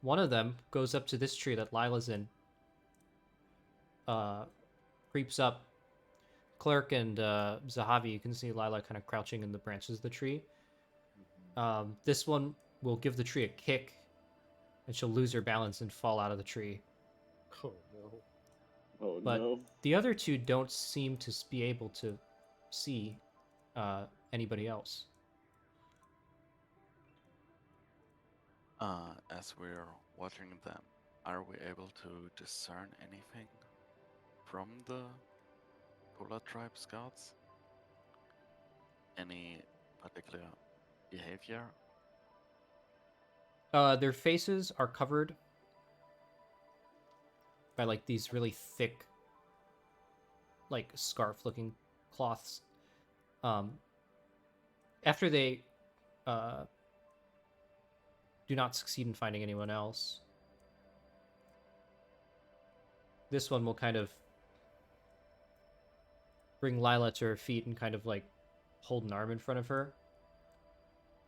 One of them goes up to this tree that Lila's in. Creeps up. Clerk and Zahavi, you can see Lila kind of crouching in the branches of the tree. This one will give the tree a kick, and she'll lose her balance and fall out of the tree. Oh no. Oh But no. the other two don't seem to be able to see anybody else. As we're watching them, are we able to discern anything from the Polar Tribe scouts? Any particular behavior? Their faces are covered by like these really thick, like scarf-looking cloths. After they do not succeed in finding anyone else, this one will kind of bring Lila to her feet and kind of like hold an arm in front of her,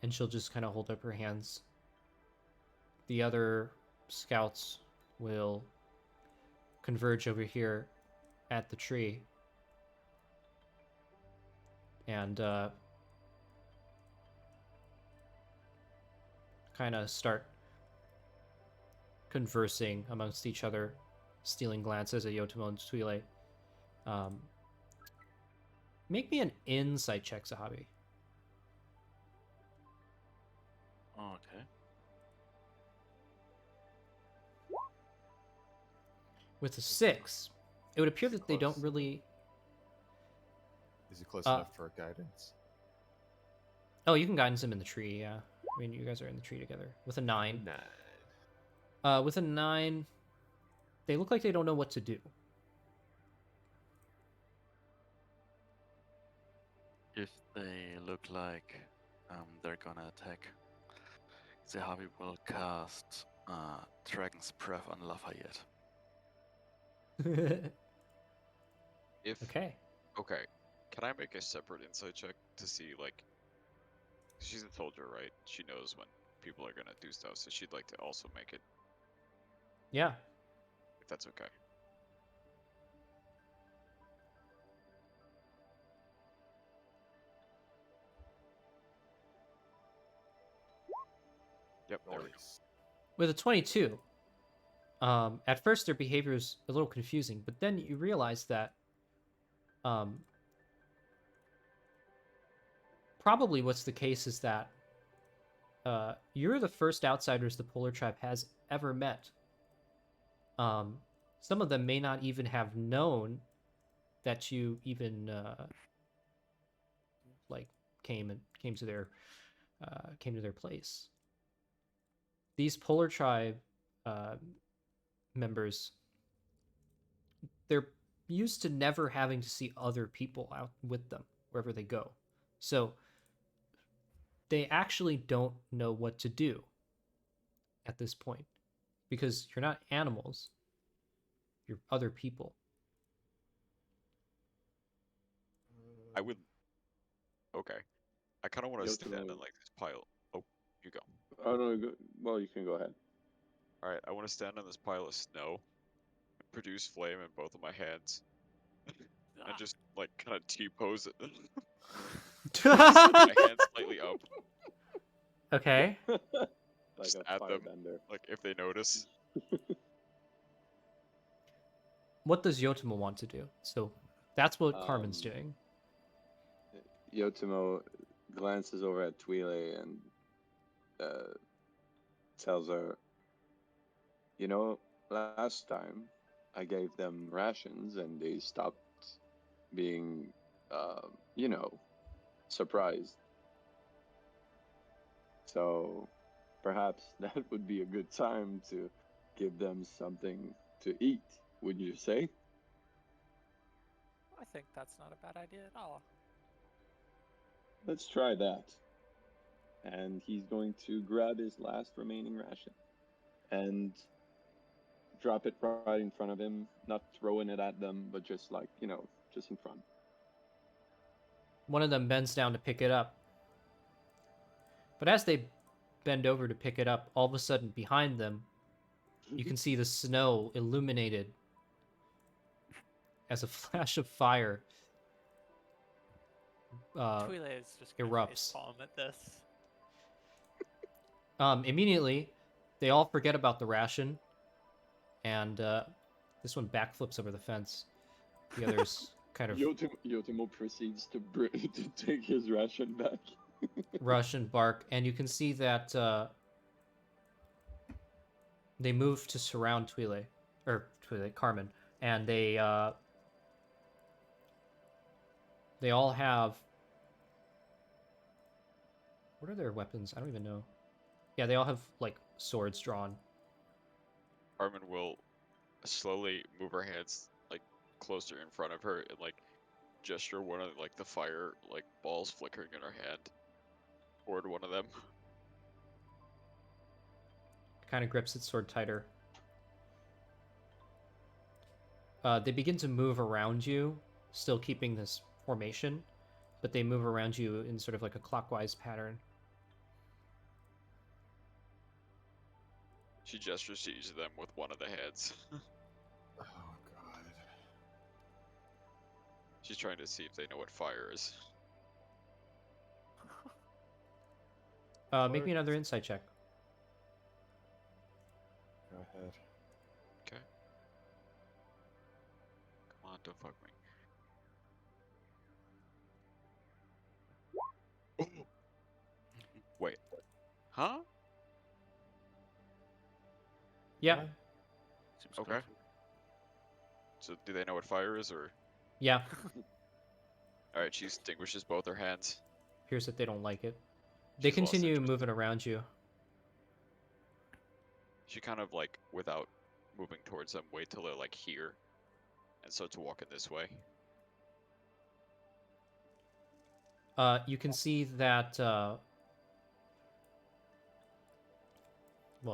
and she'll just kind of hold up her hands. The other scouts will converge over here at the tree and kind of start conversing amongst each other, stealing glances at Yotimo and Tuile. Make me an insight check, Sahabi. Okay. With a 6, it would appear Is it that they don't close? really... Is it close Uh, enough for guidance? Oh, you can guidance them in the tree, yeah. I mean, you guys are in the tree together. With a 9. Nah. With a 9, they look like they don't know what to do. If they look like they're gonna attack, Zahavi will cast Dragon's Breath on Lafayette. If Okay. okay, can I make a separate insight check to see like? She's a soldier, right? She knows when people are gonna do stuff, so she'd like to also make it, Yeah. if that's okay. Yep, there we go. Nice. With a 22, at first their behavior is a little confusing, but then you realize that probably what's the case is that you're the first outsiders the Polar Tribe has ever met. Some of them may not even have known that you even like came to their place. These Polar Tribe members, they're used to never having to see other people out with them wherever they go, so they actually don't know what to do at this point because you're not animals, you're other people. I would. Okay. I kind of want to stand in Yotimo- like this pile. Oh, you go. Oh no, well you can go ahead. All right. I want to stand on this pile of snow, and produce flame in both of my hands, and just like kind of T-pose it. My hands slightly up, Okay. Like just a at them, firebender. like if they notice. What does Yotimo want to do? So that's what Carmen's Um, doing. Yotimo glances over at Tuile and tells her, "You know, last time I gave them rations and they stopped being, you know, surprised. So perhaps that would be a good time to give them something to eat, would you say?" I think that's not a bad idea at all. Let's try that. And he's going to grab his last remaining ration and drop it right in front of him, not throwing it at them, but just like, you know, just in front. One of them bends down to pick it up. But as they bend over to pick it up, all of a sudden behind them, you can see the snow illuminated as a flash of fire Tuile is just gonna erupts. facepalm at this. Immediately, they all forget about the ration, and this one backflips over the fence. The others kind of Yotimo proceeds to to take his ration back. rush and bark, and you can see that they move to surround Carmen, and they all have, what are their weapons? I don't even know. Yeah, they all have like swords drawn. Armin will slowly move her hands like closer in front of her and like gesture one of like the fire like balls flickering in her hand toward one of them. Kind of grips its sword tighter. They begin to move around you, still keeping this formation, but they move around you in sort of like a clockwise pattern. She gestures to each of them with one of the hands. Oh god. She's trying to see if they know what fire is. Make me another insight check. Go ahead. Okay. Come on, don't fuck me. Wait. Huh? Yeah, Huh? Seems Okay. good. So do they know what fire is, or? yeah. Alright, she extinguishes both her hands. Appears that they don't like it. They She's lost continue interest. moving around you. She kind of like, without moving towards them, wait till they're like here, and starts walking this way. You can see that. Well,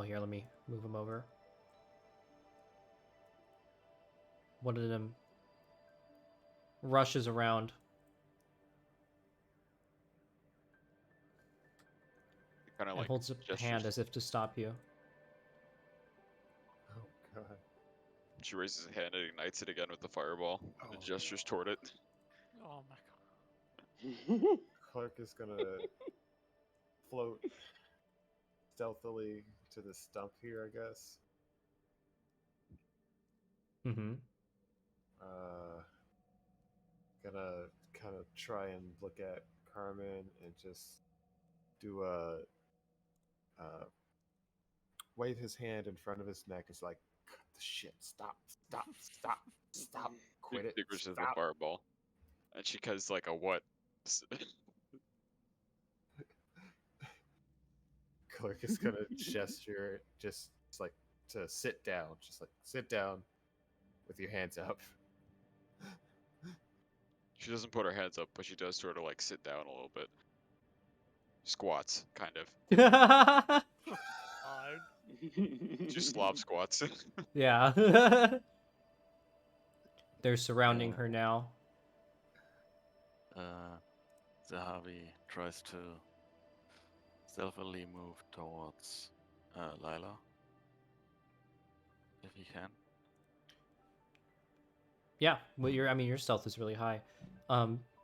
here, let me move them over. One of them rushes around. Kind of And like holds up a gestures. hand as if to stop you. Oh god. She raises a hand and ignites it again with the fireball, and Oh, gestures toward it. Oh my god. Clark is gonna float stealthily to the stump here, I guess. Mm-hmm. Gonna kind of try and look at Carmen and just do a wave his hand in front of his neck. It's like, cut the shit, stop, quit She it, extinguishes the stop. fireball, and she does like a what? Clark is gonna gesture just like to sit down, just like sit down with your hands up. She doesn't put her hands up, but she does sort of like sit down a little bit. Squats, kind of. God. She Slav squats. Yeah. They're surrounding her now. Zahavi tries to stealthily move towards Lila. If he can. Yeah, well, your stealth is really high.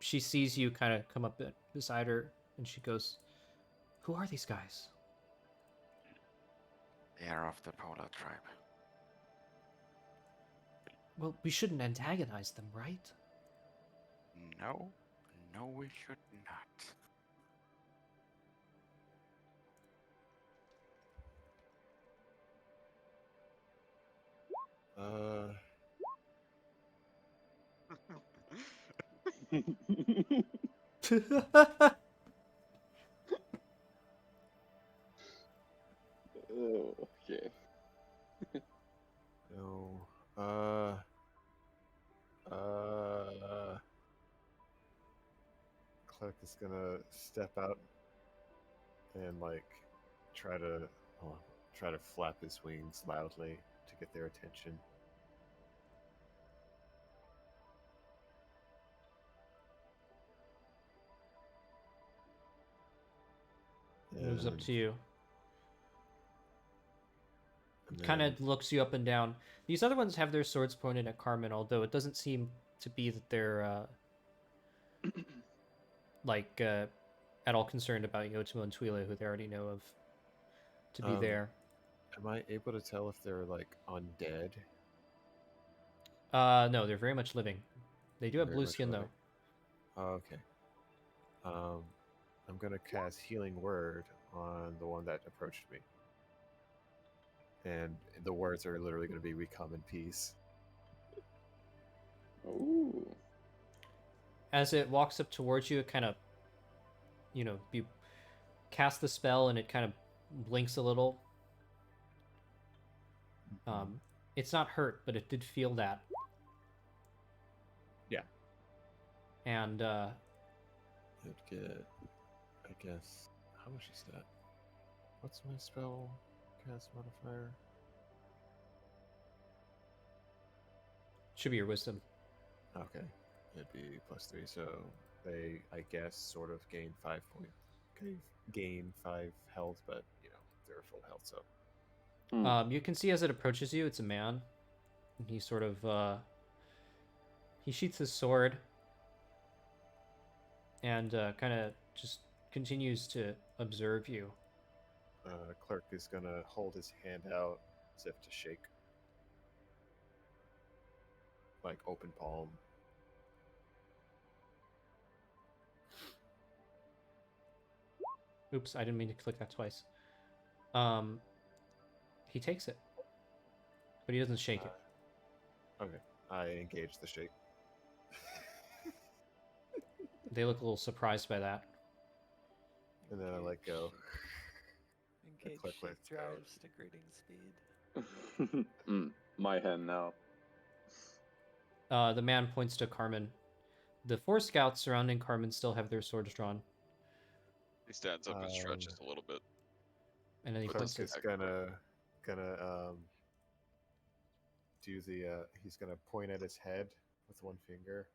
She sees you kind of come up beside her, and she goes, "Who are these guys?" They are of the Polar tribe. Well, we shouldn't antagonize them, right? No, no, we should not. Oh, okay. No. Clark is gonna step out and like try to try to flap his wings loudly to get their attention. Moves up And- to you. and Kind then- of looks you up and down. These other ones have their swords pointed at Carmen, although it doesn't seem to be that they're at all concerned about Yotimo and Tuile, who they already know of to be there. Am I able to tell if they're like undead? No, they're very much living. They do have Very blue much skin living. though. Oh, okay. I'm gonna cast Healing Word on the one that approached me. And the words are literally gonna be "We come in peace." Ooh. As it walks up towards you, it kind of, you cast the spell and it kind of blinks a little, It's not hurt, but it did feel that. Yeah. And It'd get, I guess, how much is that? What's my spell cast modifier? should be your wisdom. Okay, it'd be +3. So they, I guess, sort of gain 5 gain 5 health, but they're full health. So You can see as it approaches you, it's a man. And he sort of he sheaths his sword and kind of just continues to observe you. Clerk is gonna hold his hand out as if to shake, like open palm. Oops, I didn't mean to click that twice. He takes it, but he doesn't shake it. Okay, I engage the shake. They look a little surprised by that. And then I let go. Engage Click shake lets go. drives to grating speed. My hand now. The man points to Carmen. The 4 scouts surrounding Carmen still have their swords drawn. He stands up and stretches a little bit. And then he Clerk puts is it. gonna do the. He's gonna point at his head with one finger.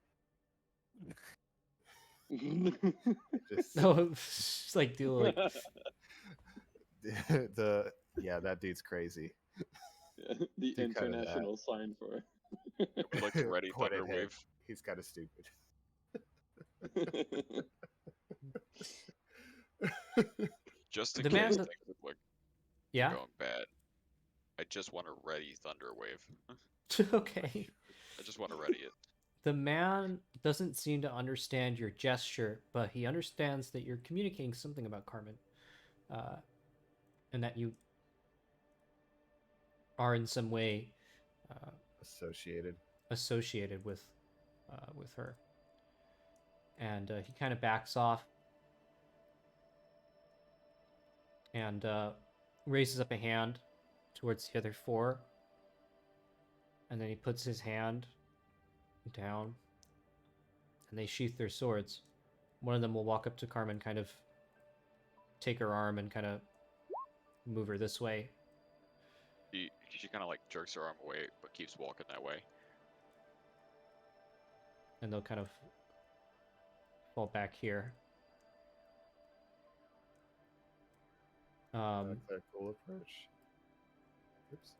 Just No, just like do like that dude's crazy. The Do kind of that. international sign for Like the ready Pointed thunder head. wave. He's kind of stupid. Just in The case man things that- look like yeah. going bad. I just want a ready thunder wave. Okay. I just want to ready it. The man doesn't seem to understand your gesture, but he understands that you're communicating something about Carmen, and that you are in some way associated with her. And he kind of backs off and raises up a hand towards the other 4, and then he puts his hand down, and they sheath their swords. One of them will walk up to Carmen, kind of take her arm and kind of move her this way. She kind of like jerks her arm away, but keeps walking that way. And they'll kind of fall back here. Cool approach. Oops.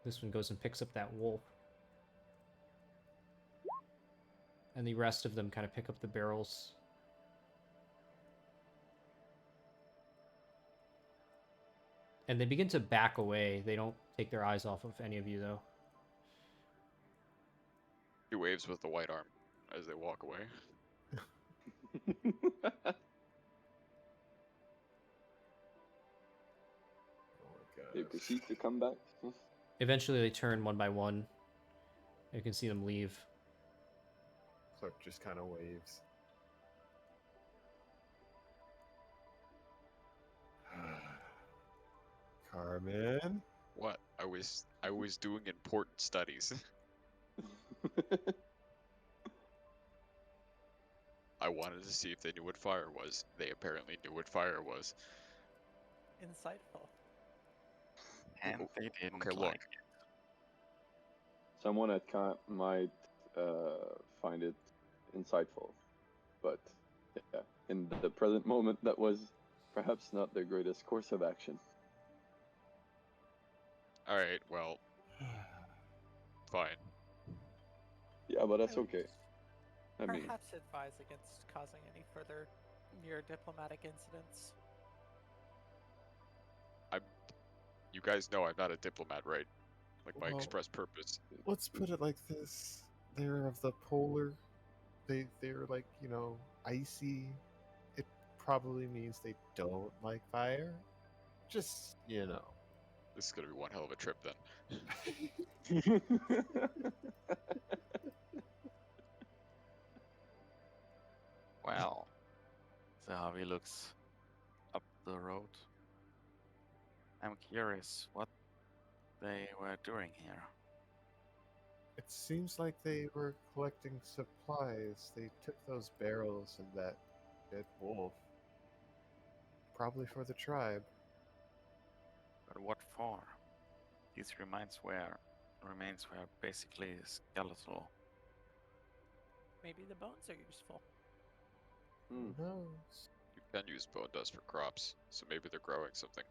This one goes and picks up that wolf. And the rest of them kind of pick up the barrels. And they begin to back away. They don't take their eyes off of any of you, though. He waves with the white arm as they walk away. They proceed to come back. Eventually, they turn one by one. You can see them leave. Clerk just kind of waves. Carmen? What? I was doing important studies. I wanted to see if they knew what fire was. They apparently knew what fire was. Insightful. And they didn't Okay, like look. Someone at camp might find it insightful, but yeah, in the present moment, that was perhaps not the greatest course of action. Alright, well, fine. Yeah, but that's okay. I mean, Perhaps advise against causing any further near diplomatic incidents. You guys know I'm not a diplomat, right? Like my Well, express purpose. Let's put it like this. They're of the polar. They're like, icy. It probably means they don't like fire. Just, This is gonna be one hell of a trip then. Well, so Harvey looks up the road. I'm curious what they were doing here. It seems like they were collecting supplies. They took those barrels and that dead wolf. Probably for the tribe. But what for? These remains were basically skeletal. Maybe the bones are useful. Hmm. Who knows? You can use bone dust for crops, so maybe they're growing something.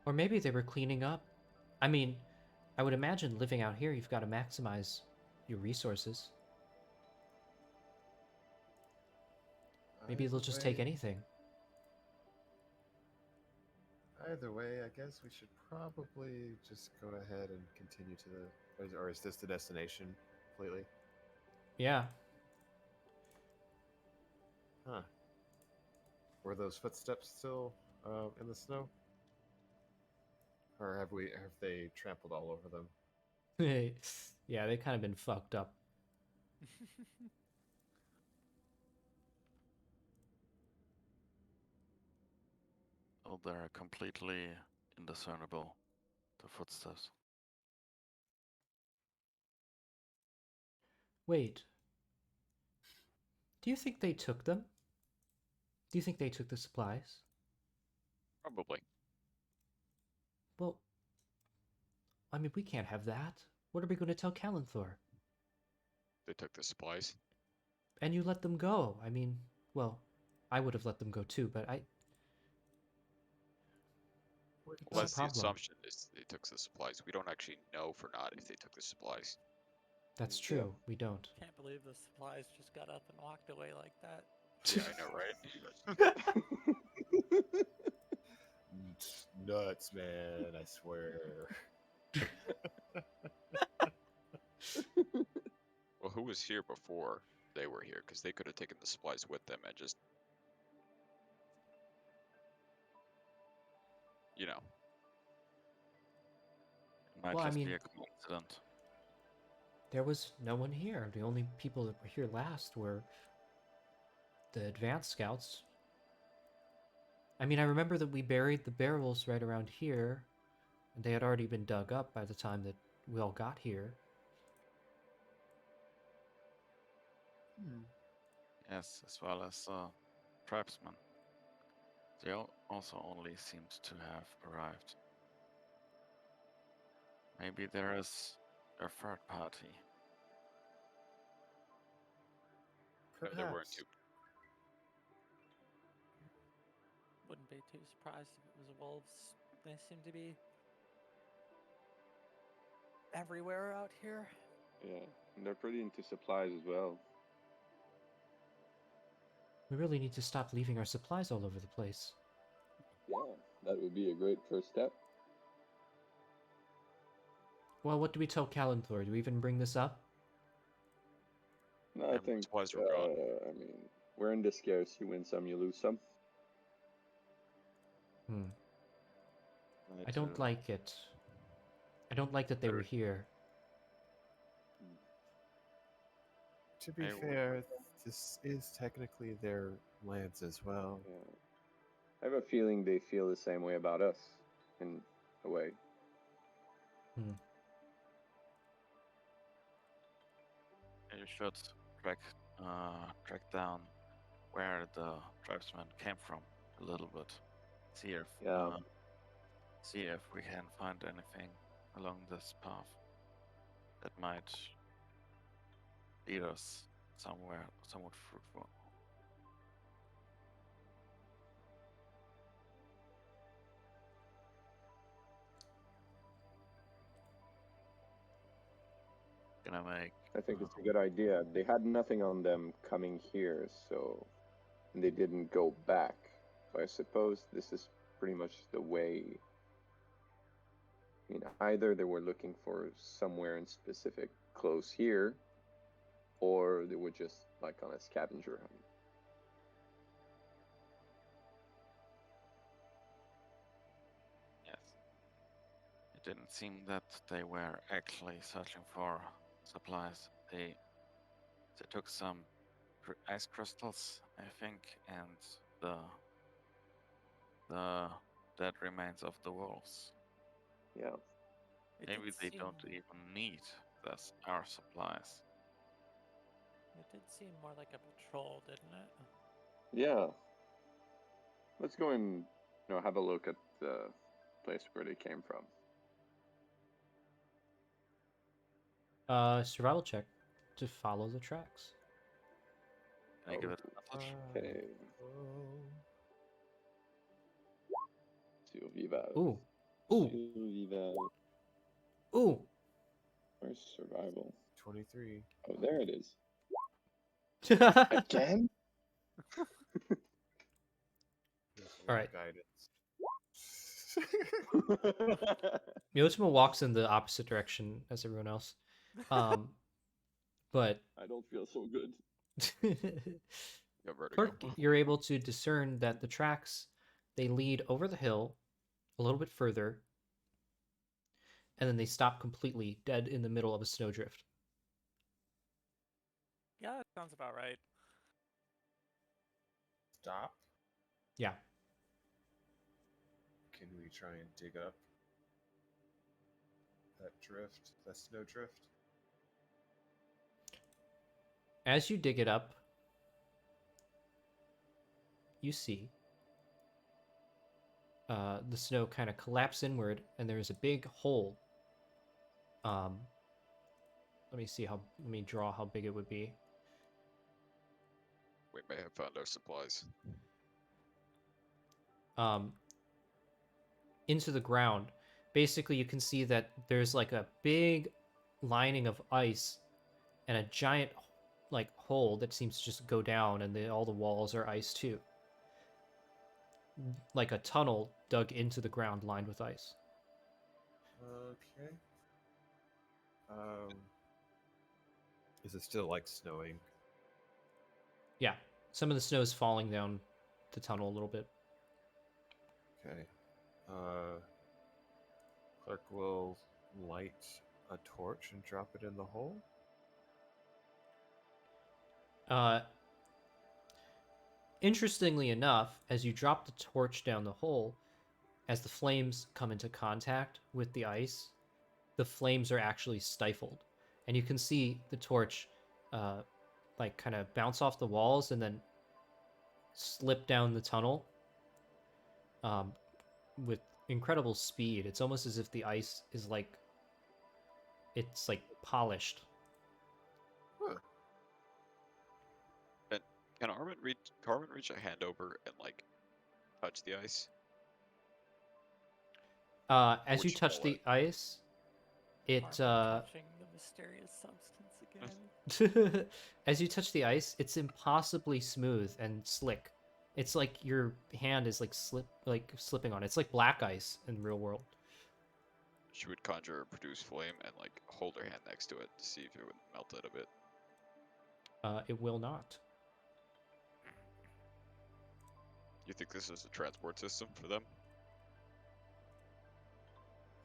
Or maybe they were cleaning up. I mean, I would imagine living out here, you've got to maximize your resources. Maybe they'll just take anything. Either way, I guess we should probably just go ahead and continue to the. Or is this the destination completely? Yeah. Huh. Were those footsteps still in the snow? Or have they trampled all over them? Yeah, they've kind of been fucked up. Oh, they're completely indiscernible, the footsteps. Wait. Do you think they took them? Do you think they took the supplies? Probably. Well, I mean, we can't have that. What are we going to tell Kalanthor? They took the supplies. And you let them go. I mean, well, I would have let them go too, but Well, What's the that's the problem? assumption is they took the supplies. We don't actually know for not if they took the supplies. That's Yeah. true. We don't. Can't believe the supplies just got up and walked away like that. Yeah, I know, right? Nuts, man! I swear. Well, who was here before they were here? Because they could have taken the supplies with them and just, you know, It might Well, I just be mean- a coincidence. There was no one here. The only people that were here last were the advanced scouts. I mean, I remember that we buried the barrels right around here, and they had already been dug up by the time that we all got here. Yes, as well as tribesmen. They also only seemed to have arrived. Maybe there is a third party. no, there weren't Perhaps. two. Wouldn't be too surprised if it was wolves. They seem to be everywhere out here. Yeah, and they're pretty into supplies as well. We really need to stop leaving our supplies all over the place. Yeah, that would be a great first step. Well, what do we tell Kalanthor? Do we even bring this up? No, I And think. supplies were gone. I mean, we're in this scarce. You win some, you lose some. I don't like it. I don't like that they were here. To be Hey, fair, this is technically their lands as well. Yeah. I have a feeling they feel the same way about us, in a way. You should track down where the tribesmen came from a little bit. See if Yeah. see if we can find anything along this path that might lead us somewhere somewhat fruitful. Gonna make I think it's a good idea. They had nothing on them coming here, so and they didn't go back. So I suppose this is pretty much the way. I mean, either they were looking for somewhere in specific close here, or they were just like on a scavenger hunt. yes. It didn't seem that they were actually searching for supplies. They took some ice crystals, I think, and the dead remains of the wolves. Yeah. It Maybe did they seem, don't even need our supplies. It did seem more like a patrol, didn't it? Yeah. Let's go and have a look at the place where they came from. Survival check to follow the tracks. Can I give it a touch? Okay. Survival. Ooh, ooh, Survival. ooh. Where's survival? 23. Oh, there it is. All Again? right. Guidance. Yotimo walks in the opposite direction as everyone else. But I don't feel so good. Got vertigo. Clerk, you're able to discern that the tracks, they lead over the hill a little bit further, and then they stop completely dead in the middle of a snowdrift. Yeah, that sounds about right. Stop. Yeah. Can we try and dig up that drift, that snow drift? As you dig it up, you see the snow kind of collapse inward, and there's a big hole. Let me draw how big it would be. We may have found our supplies. Into the ground. Basically, you can see that there's like a big lining of ice and a giant like hole that seems to just go down, and all the walls are ice too. Like a tunnel dug into the ground lined with ice. Okay. Is it still like snowing? Yeah, some of the snow is falling down the tunnel a little bit. Okay. Clerk will light a torch and drop it in the hole. Interestingly enough, as you drop the torch down the hole, as the flames come into contact with the ice, the flames are actually stifled, and you can see the torch like kind of bounce off the walls and then slip down the tunnel with incredible speed. It's almost as if the ice is like it's like polished. Huh. And can Carmen reach a hand over and like touch the ice? As you Would you touch call the ice, it Armin touching the mysterious substance again. as you touch the ice, it's impossibly smooth and slick. It's like your hand is like slipping on it. It's like black ice in real world. She would conjure or produce flame and like hold her hand next to it to see if it would melt it a bit. It will not. You think this is a transport system for them?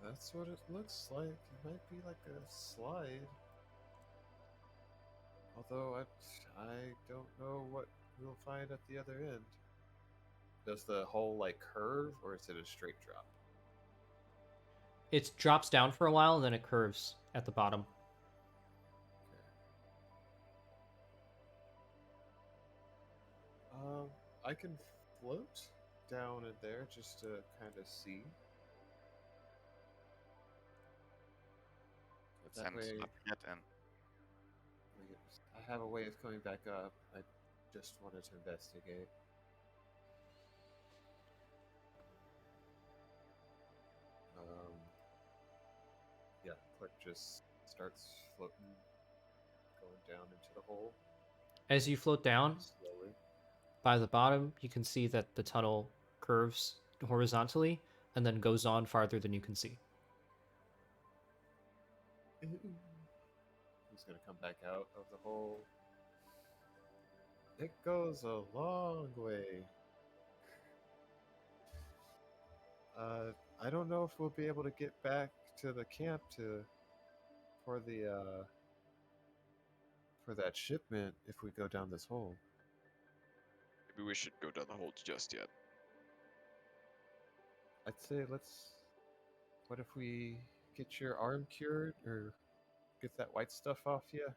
That's what it looks like. It might be like a slide. Although I don't know what we'll find at the other end. Does the hole like curve or is it a straight drop? It drops down for a while and then it curves at the bottom. I can float down in there just to kind of see. It That sends way- not yet in. I have a way of coming back up. I just wanted to investigate. Yeah, Clark just starts floating, going down into the hole As you float down, slowly. by the bottom, you can see that the tunnel curves horizontally and then goes on farther than you can see. He's gonna come back out of the hole. It goes a long way. I don't know if we'll be able to get back to the camp for that shipment if we go down this hole. Maybe we should go down the hole just yet. I'd say let's. What if we get your arm cured or get that white stuff off you,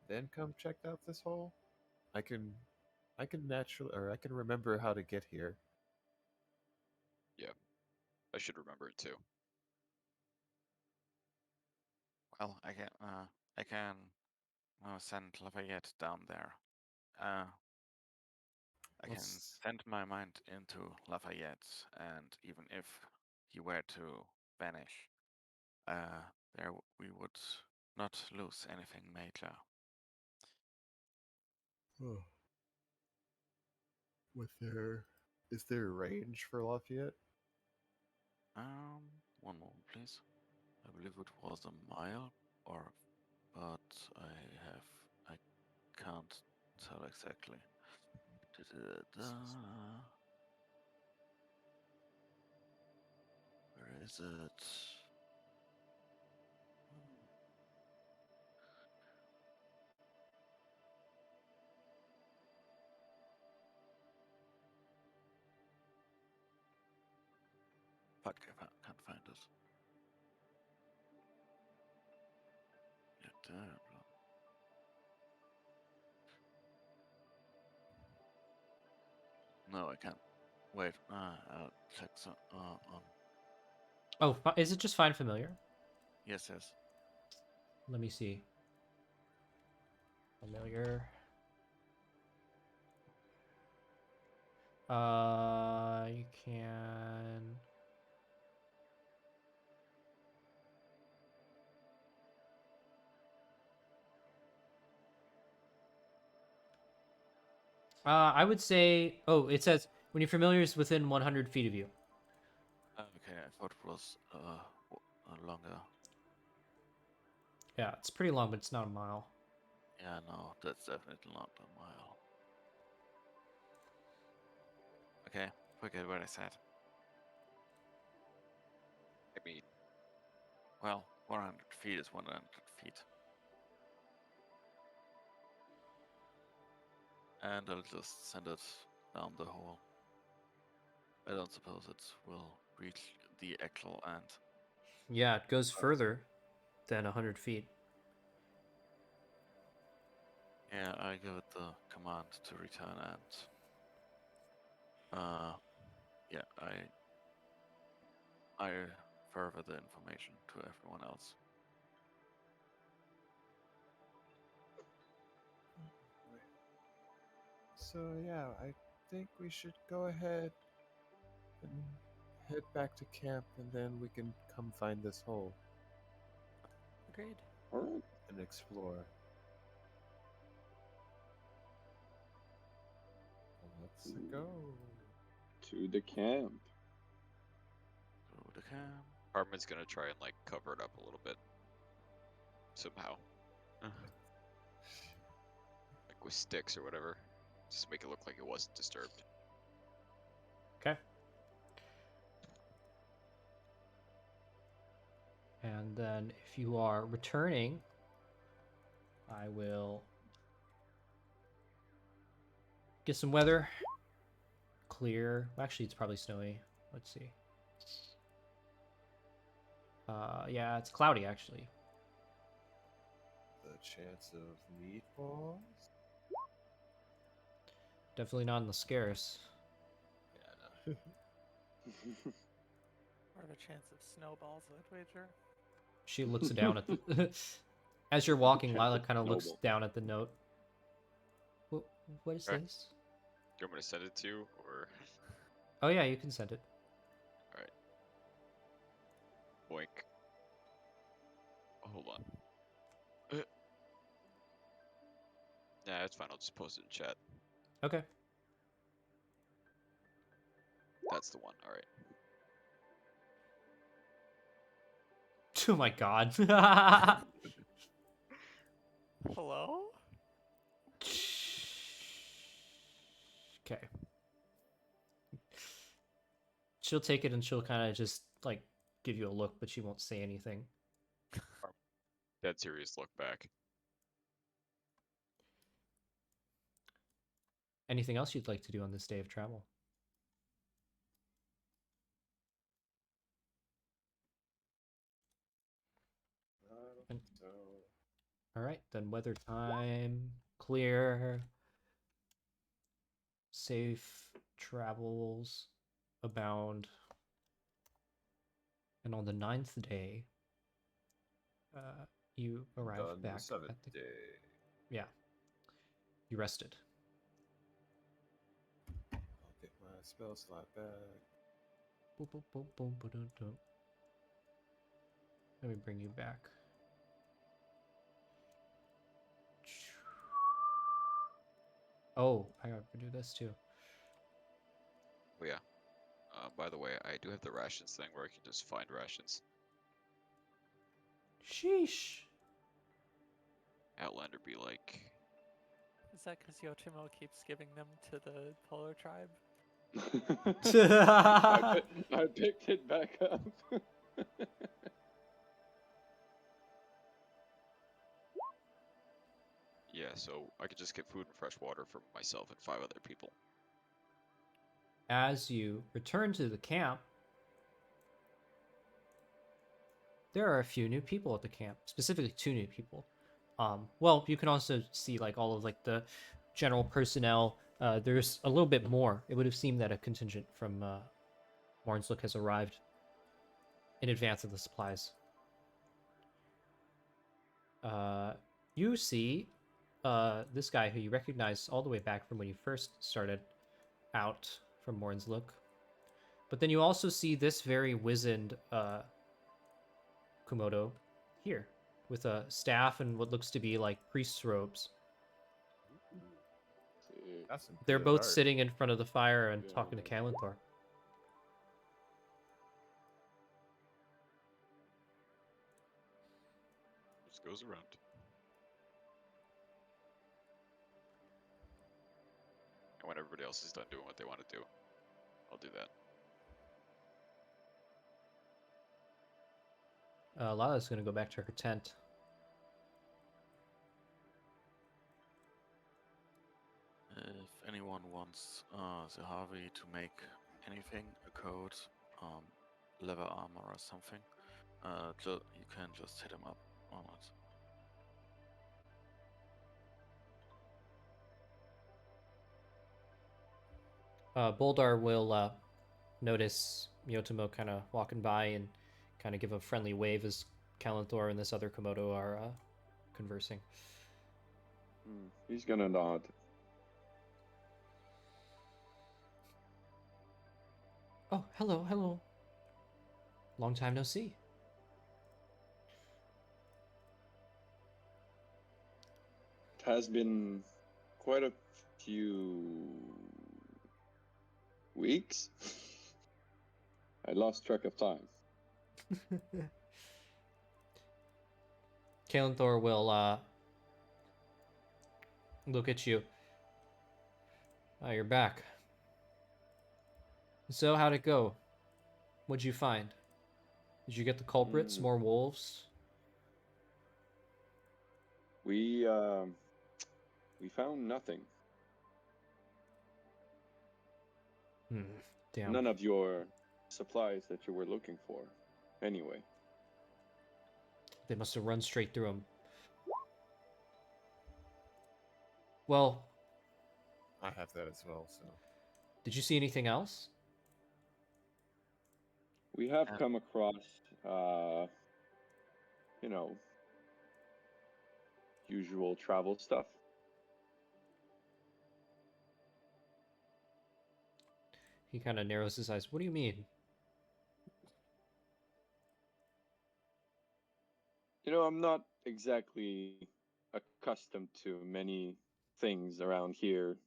then come check out this hole? I can, I can naturally, or I can remember how to get here. Yeah, I should remember it too. Well, I can send Lafayette down there. I can Let's- send my mind into Lafayette, and even if he were to vanish, there we would not lose anything major. Oh. Is there a range for Lafayette? One moment, please. I believe it was a mile, but I can't tell exactly. Da-da-da-da. Where is it? Fuck, can't find it. Yeah, damn. No, I can't. Wait, I'll check some on. Oh, is it just find familiar? Yes, yes. Let me see. Familiar. You can. I would say. Oh, it says when your familiar is within 100 feet of you. Okay, I thought it was longer. Yeah, it's pretty long, but it's not a mile. Yeah, no, that's definitely not a mile. Okay, forget what I said. I mean, Well, 100 feet is 100 feet. And I'll just send it down the hole. I don't suppose it will reach the actual end. Yeah, it goes But further than 100 feet. yeah, I give it the command to return and yeah, I further the information to everyone else. So yeah, I think we should go ahead and head back to camp, and then we can come find this hole Agreed. All right. and explore. Let's go. To the camp. So the camp. Hartman's gonna try and like cover it up a little bit somehow, like with sticks or whatever, just to make it look like it wasn't disturbed. Okay. And then if you are returning, I will get some weather. Clear. Actually, it's probably snowy. Let's see. Yeah, it's cloudy actually. The chance of meatballs? Definitely not in the Scarce. Yeah. Or the chance of snowballs, I'd wager. She looks down at the. As you're walking, Chance Lila of kind of looks snowball. down at the note. What is Alright. this? Do you want me to send it to you, or Oh yeah, you can send it. boink? Hold on. Nah, it's fine. I'll just post it in chat. Okay. That's the one. All right. Oh my god. Hello? Okay. She'll take it and she'll kind of just like give you a look, but she won't say anything. Dead serious look back. Anything else you'd like to do on this day of travel? All right, then weather time, clear, safe travels abound. And on the 9th day, you arrive Done back the seventh at the day. yeah. You rested. I'll get my spell slot back. Boop, boop, boop, boop, boop, boop, boop. Let me bring you back. Oh, I gotta do this too. Oh yeah. By the way, I do have the rations thing where I can just find rations. Sheesh. Outlander be like, Is that because Yotimo keeps giving them to the Polar tribe? I picked it back up. yeah, so I could just get food and fresh water for myself and 5 other people. As you return to the camp, there are a few new people at the camp, specifically 2 new people. Well, you can also see like all of like the general personnel. There's a little bit more. It would have seemed that a contingent from Mornslook has arrived in advance of the supplies. You see this guy who you recognize all the way back from when you first started out from Mornslook. But then you also see this very wizened Komodo here with a staff and what looks to be like priest's robes. See, That's some They're good both art. sitting in front of the fire and Yeah. talking to Kalenthor. Just goes around. And when everybody else is done doing what they want to do, I'll do that. Lala's gonna go back to her tent. If anyone wants the Harvey to make anything, a coat, leather armor or something, you can just hit him up on it. Boldar will notice Yotimo kind of walking by and kind of give a friendly wave as Kalenthor and this other Komodo are conversing. He's gonna nod. Oh, hello, hello. Long time no see. It has been quite a few weeks. I lost track of time. Kalenthor will look at you. Oh, you're back. So, how'd it go? What'd you find? Did you get the culprits? More wolves? We found nothing. Damn. None of your supplies that you were looking for. Anyway. They must have run straight through them. Well, I have that as well, so. did you see anything else? We have come across, you know, usual travel stuff. He kind of narrows his eyes. What do you mean? You know, I'm not exactly accustomed to many things around here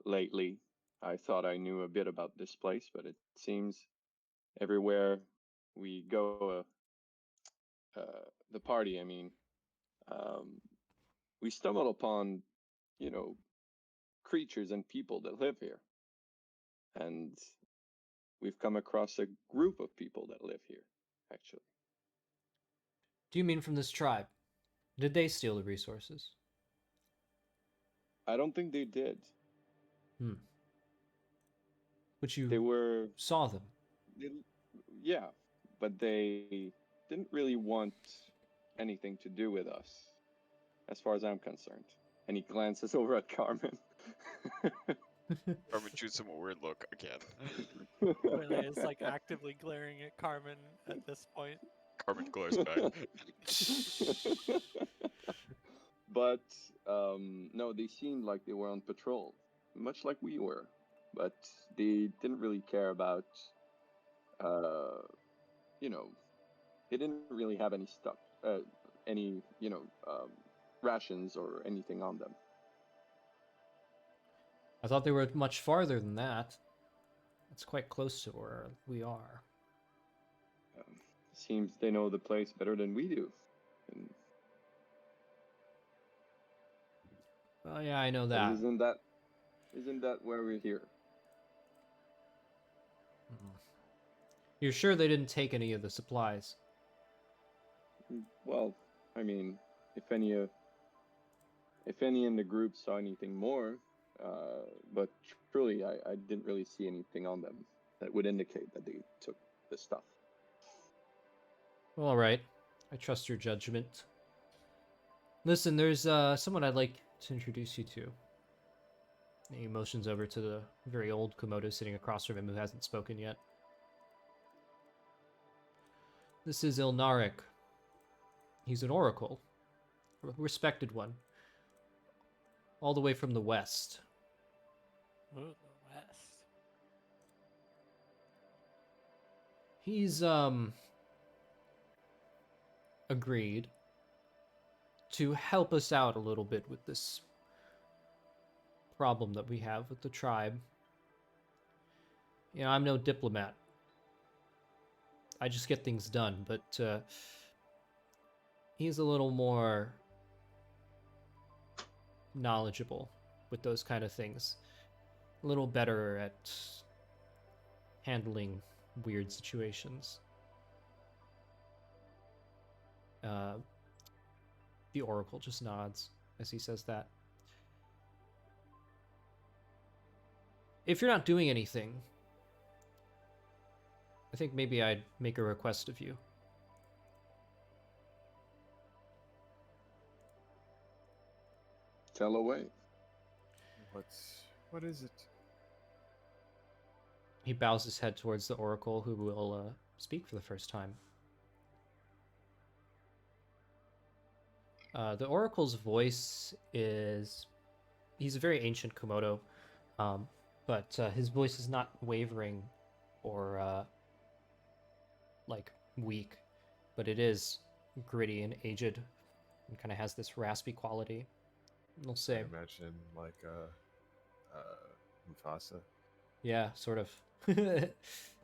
lately. I thought I knew a bit about this place, but it seems everywhere we go, the party, I mean, we stumble upon, you know, creatures and people that live here. And we've come across a group of people that live here, actually. Do you mean from this tribe? Did they steal the resources? I don't think they did. But you They were saw them. yeah, but they didn't really want anything to do with us. as far as I'm concerned. And he glances over at Carmen. Carmen shoots him a weird look again. Really is like actively glaring at Carmen at this point. Carmen glares back. But no, they seemed like they were on patrol, much like we were. But they didn't really care about, you know, they didn't really have any stuff, any, rations or anything on them. I thought they were much farther than that. It's quite close to where we are. Seems they know the place better than we do. And Oh yeah, I know but that. isn't that where we're here? You're sure they didn't take any of the supplies? Well, I mean, if any in the group saw anything more, but truly, I didn't really see anything on them that would indicate that they took the stuff. Well, all right. I trust your judgment. Listen, there's someone I'd like to introduce you to. He motions over to the very old Komodo sitting across from him who hasn't spoken yet. This is Ilnarik. He's an oracle. A respected one. All the way from the west. Ooh, the West. He's, agreed to help us out a little bit with this problem that we have with the tribe. You know, I'm no diplomat. I just get things done, but he's a little more knowledgeable with those kind of things. A little better at handling weird situations. The Oracle just nods as he says that. If you're not doing anything, I think maybe I'd make a request of you. Tell away. What is it? He bows his head towards the Oracle, who will speak for the first time. The Oracle's voice is... He's a very ancient Komodo, but his voice is not wavering or, weak, but it is gritty and aged and kind of has this raspy quality. We'll say. I imagine like Mufasa, Yeah, sort of.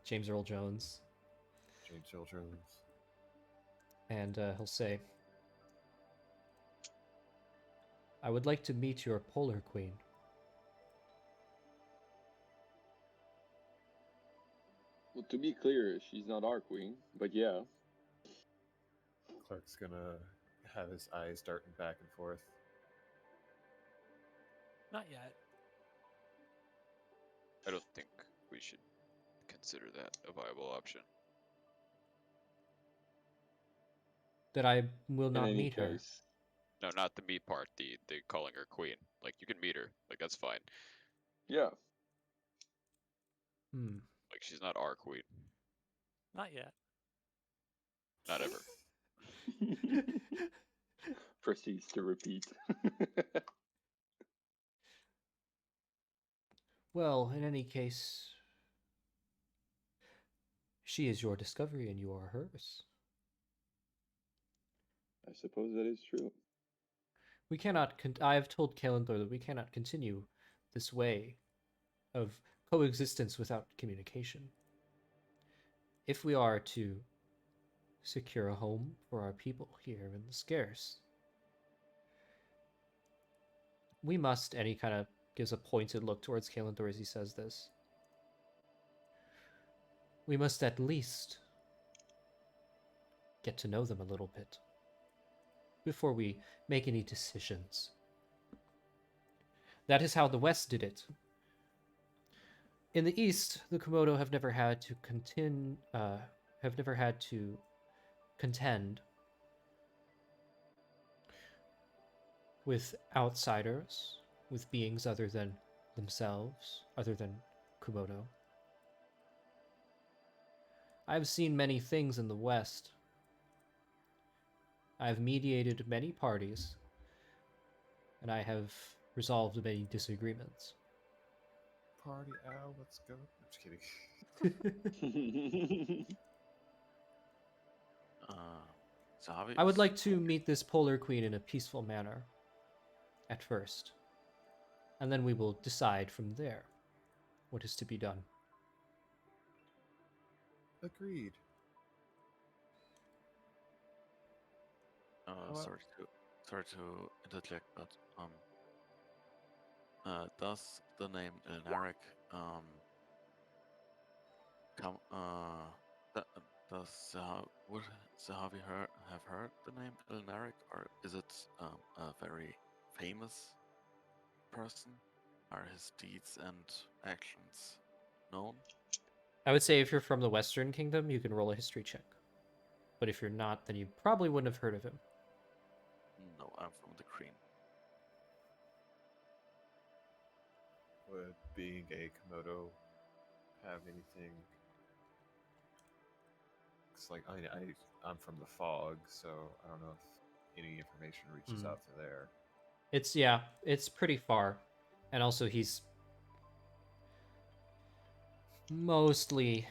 James Earl Jones. James Earl Jones. And he'll say, I would like to meet your polar queen. Well, to be clear, she's not our queen, but yeah. Clark's gonna have his eyes darting back and forth. Not yet. I don't think we should consider that a viable option. That I will In not any meet her. case, No, not the meet part. The calling her queen. Like you can meet her. Like that's fine. yeah. Like she's not our queen. Not yet. Not ever. Proceeds to repeat. Well, in any case, she is your discovery and you are hers. I suppose that is true. We cannot. I have told Kalenthor that we cannot continue this way of coexistence without communication. If we are to secure a home for our people here in the Scarce, we must. And he kind of gives a pointed look towards Kalenthor as he says this. We must at least get to know them a little bit before we make any decisions. That is how the West did it. In the East, the Komodo have never had to contend with outsiders, with beings other than themselves, other than Komodo. I've seen many things in the West. I've mediated many parties, and I have resolved many disagreements. Party owl, let's go. I'm just kidding. So Harvey I would is like to meet this polar queen in a peaceful manner at first, and then we will decide from there what is to be done. Agreed. Well- sorry to interject, but does the name Ilnaric come would Zahavi have heard the name Ilnaric, or is it a very famous person? Are his deeds and actions known? I would say if you're from the Western Kingdom, you can roll a history check. But if you're not, then you probably wouldn't have heard of him. No, I'm from the Green. Would being a Komodo have anything? It's like I'm from the fog, so I don't know if any information reaches out to there. It's pretty far. And also he's mostly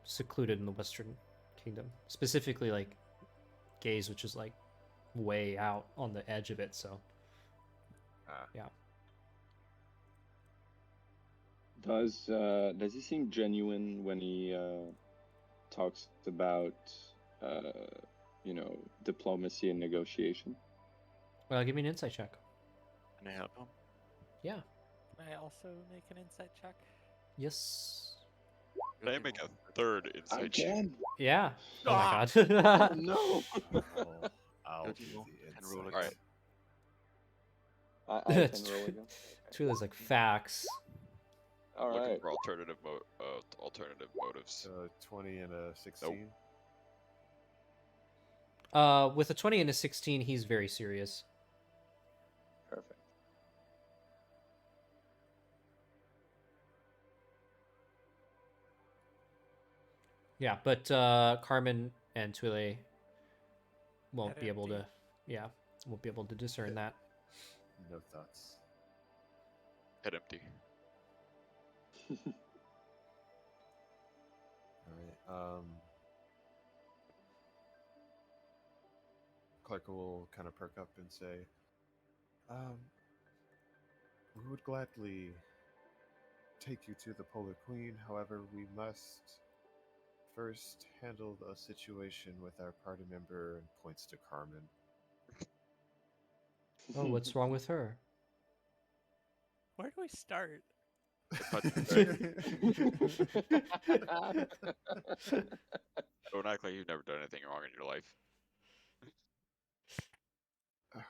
secluded in the Western Kingdom. Specifically like Gaze, which is like way out on the edge of it, so yeah. Does he seem genuine when he talks about diplomacy and negotiation? Well, give me an insight check. Can I help him? Yeah. Can I also make an insight check? Yes. Can I make a third insight check? Again? Yeah. Oh my Ah! god. No. I'll do Yotimo the can roll insight. again. I That's can roll true. again. Tuile's like facts. All Looking right. for alternative motives. So 20 and a 16. With a 20 and a 16, he's very serious. Perfect. Yeah, but Carmen and Tuile won't Head be able empty. to. Yeah, won't be able to discern that. No thoughts. Head empty. All right. Clark will kind of perk up and say, "We would gladly take you to the Polar Queen. However, we must first handle the situation with our party member," and points to Carmen. Oh, what's wrong with her? Where do we start? Don't act like you've never done anything wrong in your life.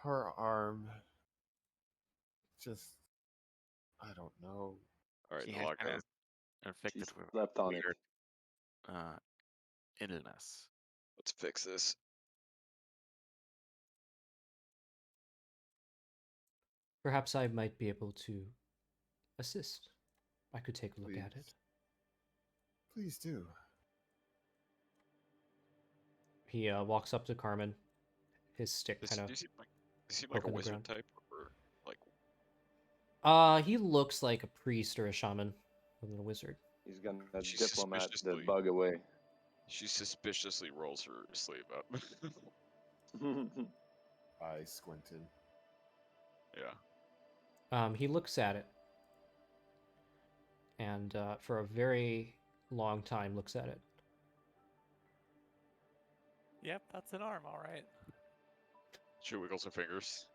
Her arm, just, I don't know. Alright, She the has log been goes. inflicted She with slept on it. weird illness. Let's fix this. Perhaps I might be able to assist. I could take a look at it. Please do. He walks up to Carmen, his stick Does kind of. he seem like a poking the wizard ground. type, or like He looks like a priest or a shaman, or a wizard. He's gonna She's diplomat the suspiciously- bug away. she suspiciously rolls her sleeve up? I squinted. Yeah. He looks at it, and for a very long time looks at it. Yep, that's an arm, all right. She wiggles her fingers.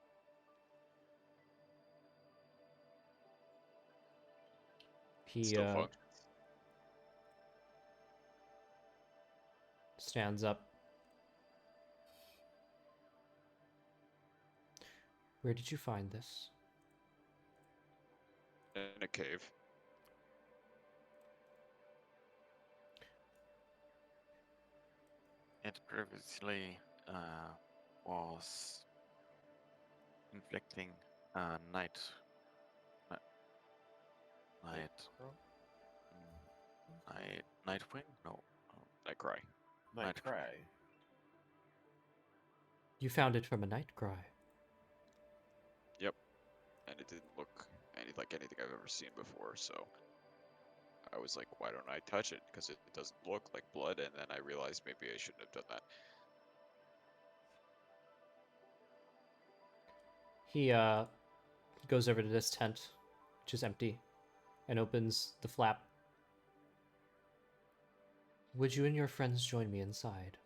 He Still functions. stands up. Where did you find this? In a cave. It previously was inflicting night. Night. Nightwing? No. I cry. Night cry. You found it from a night cry. Yep. And it didn't look like anything I've ever seen before, so I was like, why don't I touch it? Because it doesn't look like blood, and then I realized maybe I shouldn't have done that. He goes over to this tent, which is empty, and opens the flap. Would you and your friends join me inside?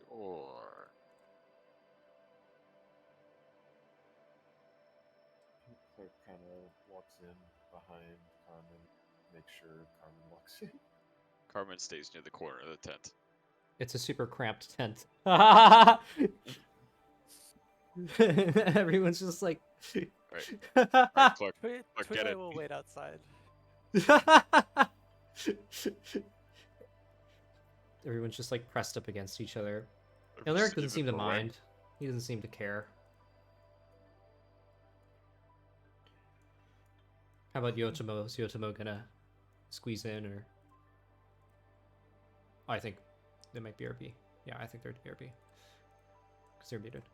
Or Clerk kind of walks in behind Carmen, make sure Carmen walks in. Carmen stays near the corner of the tent. It's a super cramped tent. Everyone's just like. Alright, Clark, Tuile get it. will wait outside. Everyone's just like pressed up against each other. I've Elric seen doesn't it seem to before. mind. He doesn't seem to care. How about Yotimo? Is Yotimo gonna squeeze in, or? Oh, I think they might BRB. Yeah, I think they're BRB. Because they're muted.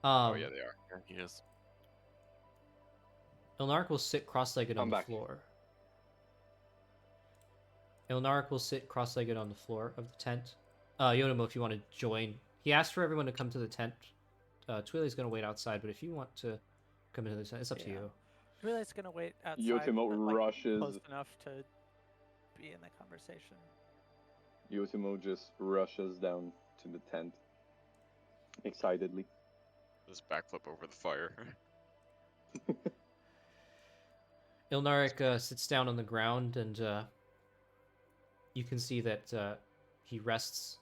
Oh yeah, they are. Yeah, he is. Ilnaric will sit cross-legged on I'm the back. floor. Ilnaric will sit cross-legged on the floor of the tent. Yotimo, if you want to join. He asked for everyone to come to the tent. Tuile's going to wait outside, but if you want to come into the tent, it's up to Yeah. you. Tuile's gonna wait outside, Yotimo but, like, rushes. close enough to be in the conversation. Yotimo just rushes down to the tent excitedly. Just backflip over the fire. Ilnaric sits down on the ground, and you can see that he rests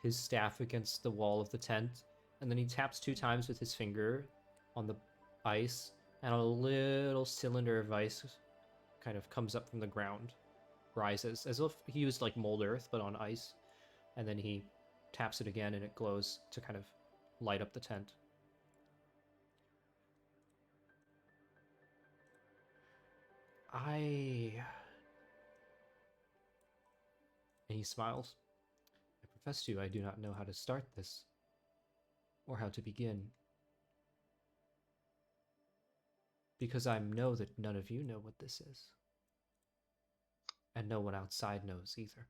his staff against the wall of the tent, and then he taps 2 times with his finger on the ice, and a little cylinder of ice kind of comes up from the ground, rises, as if he used like mold earth, but on ice, and then he taps it again, and it glows to kind of light up the tent. And he smiles. I profess to you, I do not know how to start this, or how to begin. Because I know that none of you know what this is. And no one outside knows either.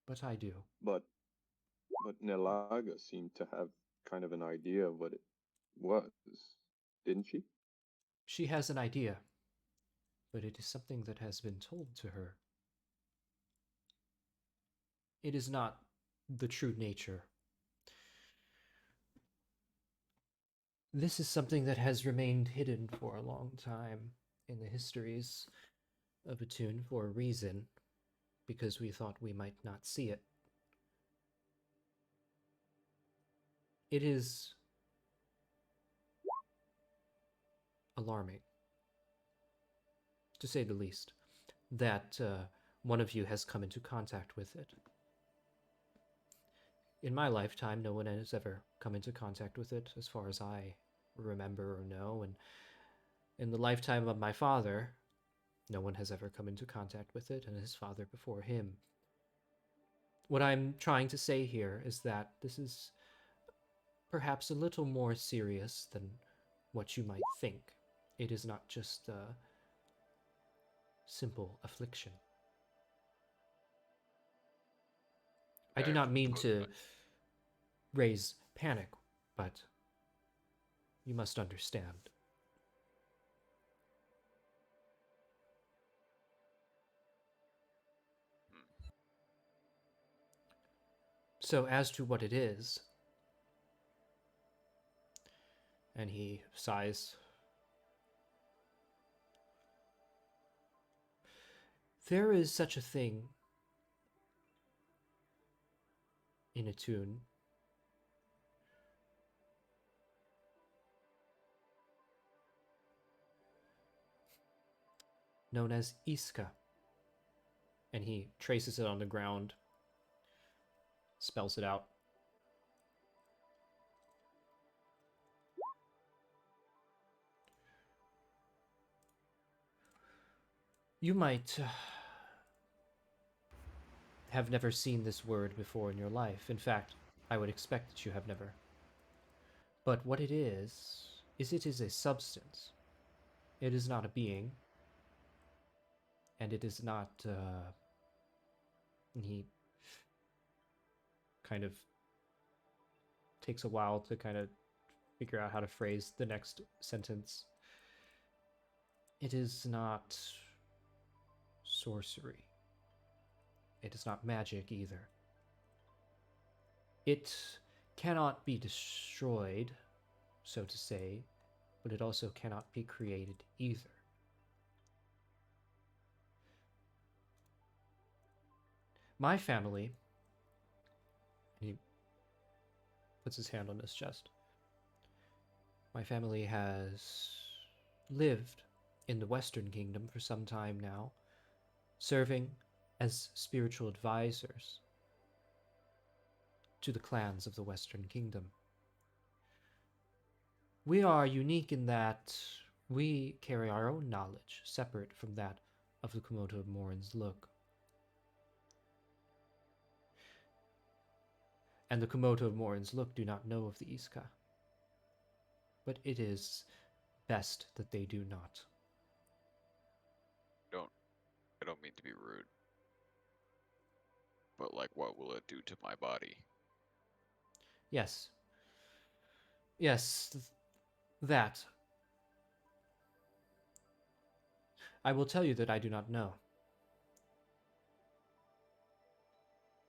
But I do. But Nelaga seemed to have kind of an idea of what it was, didn't she? She has an idea, but it is something that has been told to her. It is not the true nature. This is something that has remained hidden for a long time in the histories of Etunn for a reason, because we thought we might not see it. It is alarming, to say the least, that one of you has come into contact with it. In my lifetime, no one has ever come into contact with it, as far as I remember or know, and in the lifetime of my father, no one has ever come into contact with it, and his father before him. What I'm trying to say here is that this is perhaps a little more serious than what you might think. It is not just a simple affliction. I do not mean to raise panic, but you must understand. So as to what it is, and he sighs, there is such a thing in Etunn known as Iska, and he traces it on the ground, spells it out. You might have never seen this word before in your life. In fact, I would expect that you have never. But what it is it is a substance. It is not a being. And it is not, he kind of takes a while to kind of figure out how to phrase the next sentence. It is not sorcery. It is not magic either. It cannot be destroyed, so to say, but it also cannot be created either. My family, and he puts his hand on his chest. My family has lived in the Western Kingdom for some time now, serving as spiritual advisors to the clans of the Western Kingdom. We are unique in that we carry our own knowledge, separate from that of the Komodo of Morin's Look. And the Komodo of Morin's Look do not know of the Iska. But it is best that they do not. I don't mean to be rude. But like, what will it do to my body? Yes. Yes, that. I will tell you that I do not know.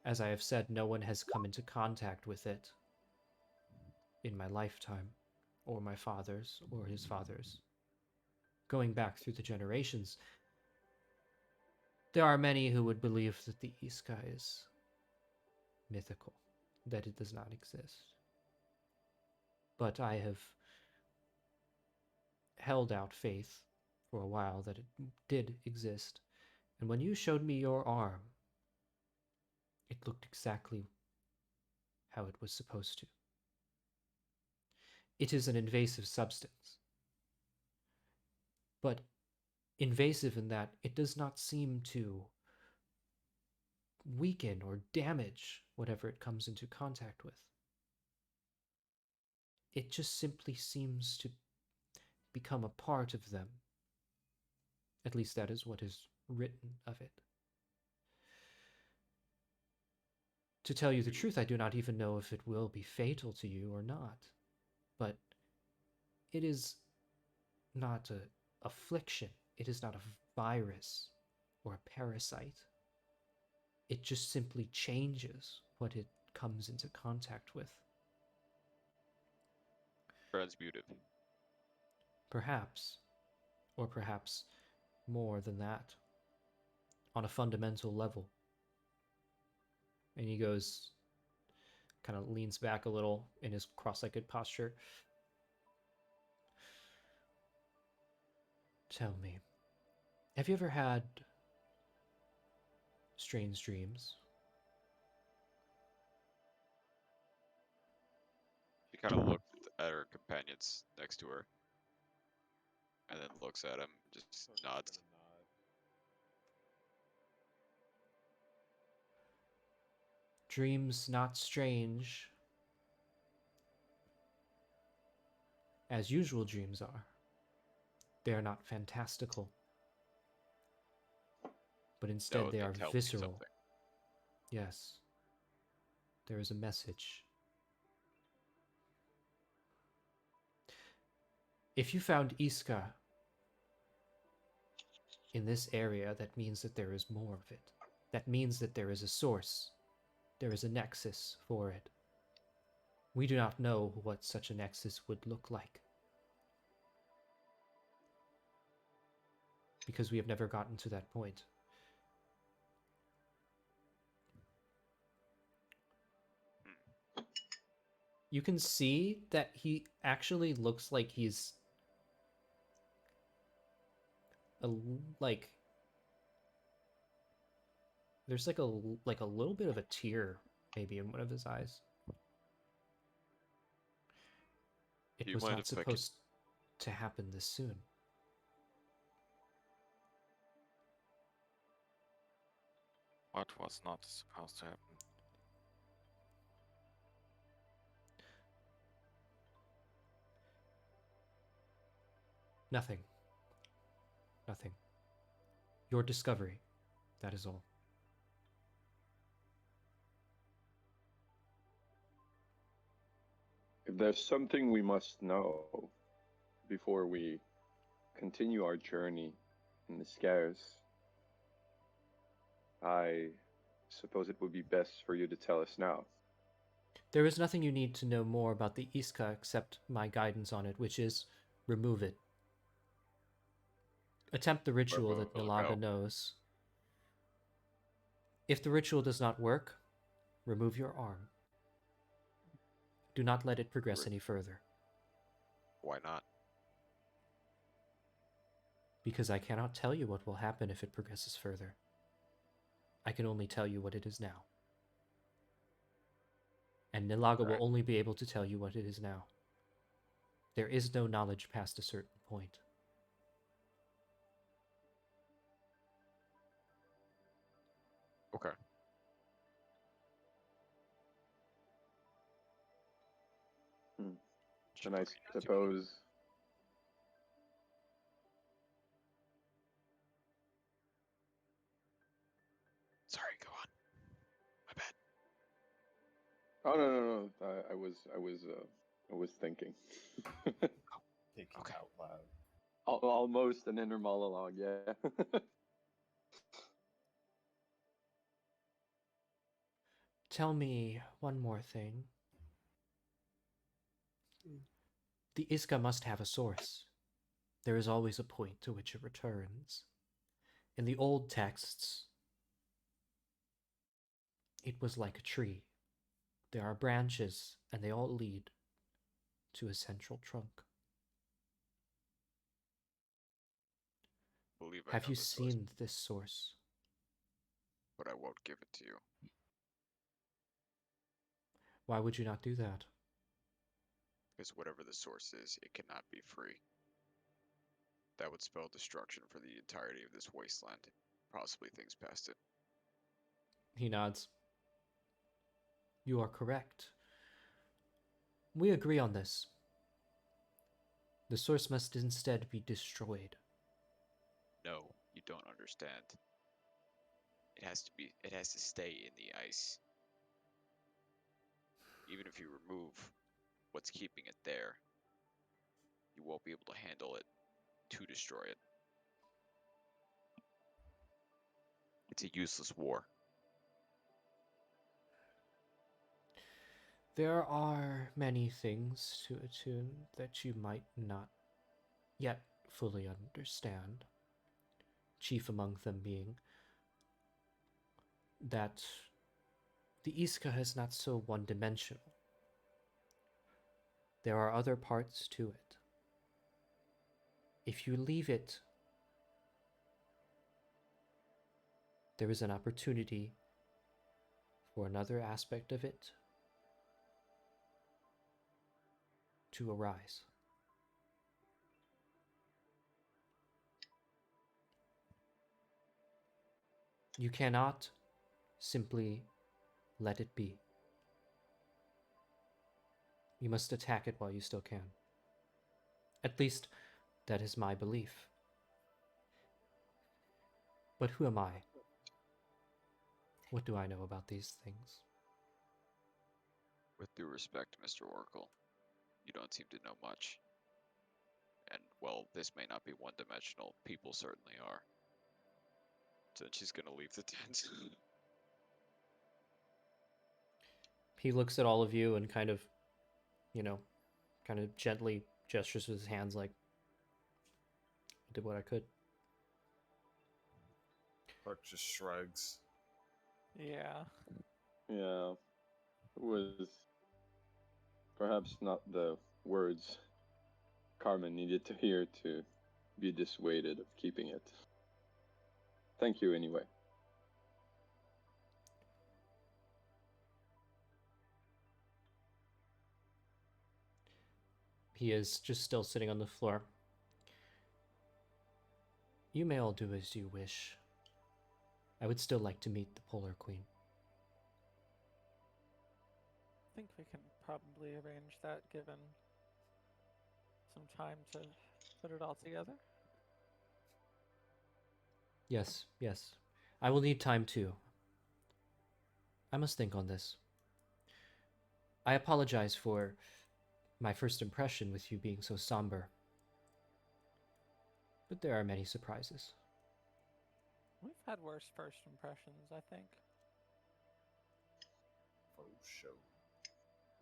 As I have said, no one has come into contact with it in my lifetime, or my father's, or his father's. Going back through the generations, there are many who would believe that the Iska is mythical, that it does not exist. But I have held out faith for a while that it did exist, and when you showed me your arm, it looked exactly how it was supposed to. It is an invasive substance, but invasive in that it does not seem to weaken or damage whatever it comes into contact with. It just simply seems to become a part of them. At least that is what is written of it. To tell you the truth, I do not even know if it will be fatal to you or not. But it is not an affliction. It is not a virus or a parasite. It just simply changes what it comes into contact with. Transmutive. Perhaps, or perhaps more than that, on a fundamental level. And he goes, kind of leans back a little in his cross-legged posture. Tell me, have you ever had strange dreams? She kind of looked at her companions next to her, and then looks at him, just nods. Dreams not strange as usual dreams are. They are not fantastical, but instead No, they they are tell me visceral. something. Yes, there is a message. If you found Iska in this area, that means that there is more of it. That means that there is a source. There is a nexus for it. We do not know what such a nexus would look like, because we have never gotten to that point. You can see that he actually looks like he's there's like a little bit of a tear maybe in one of his eyes. It Do you was mind not if I can- supposed to happen this soon. What was not supposed to happen? Nothing. Nothing. Your discovery. That is all. If there's something we must know before we continue our journey in the Scarce, I suppose it would be best for you to tell us now. There is nothing you need to know more about the Iska except my guidance on it, which is remove it. Attempt the ritual that Remove Nilaga how? knows. If the ritual does not work, remove your arm. Do not let it progress any further, Why not? because I cannot tell you what will happen if it progresses further. I can only tell you what it is now. And Nilaga will Alright. only be able to tell you what it is now. There is no knowledge past a certain point. Okay. And I suppose Sorry, go on. My bad. Oh no. I was thinking. Thinking Okay. out loud. Almost an inner monologue, yeah. Tell me one more thing. The Iska must have a source. There is always a point to which it returns. In the old texts, it was like a tree. There are branches, and they all lead to a central trunk. Believe I Have know you the source, seen this source? but I won't give it to you. Why would you not do that? Because whatever the source is, it cannot be free. That would spell destruction for the entirety of this wasteland, possibly things past it. He nods. You are correct. We agree on this. The source must instead be destroyed. No, you don't understand. It has to stay in the ice. Even if you remove what's keeping it there, you won't be able to handle it to destroy it. It's a useless war. There are many things to Etunn that you might not yet fully understand. Chief among them being that the Iska is not so one-dimensional. There are other parts to it. If you leave it, there is an opportunity for another aspect of it to arise. You cannot simply let it be. You must attack it while you still can. At least, that is my belief. But who am I? What do I know about these things? With due respect, Mr. Oracle, you don't seem to know much. And, well, this may not be one-dimensional. People certainly are. So she's gonna leave the tent. He looks at all of you and kind of, kind of gently gestures with his hands like, I did what I could. Clark just shrugs. Yeah. Yeah. It was perhaps not the words Carmen needed to hear to be dissuaded of keeping it. Thank you anyway. He is just still sitting on the floor. You may all do as you wish. I would still like to meet the Polar Queen. I think we can probably arrange that given some time to put it all together. Yes, yes. I will need time too. I must think on this. I apologize for my first impression with you being so somber. But there are many surprises. We've had worse first impressions, I think. For sure.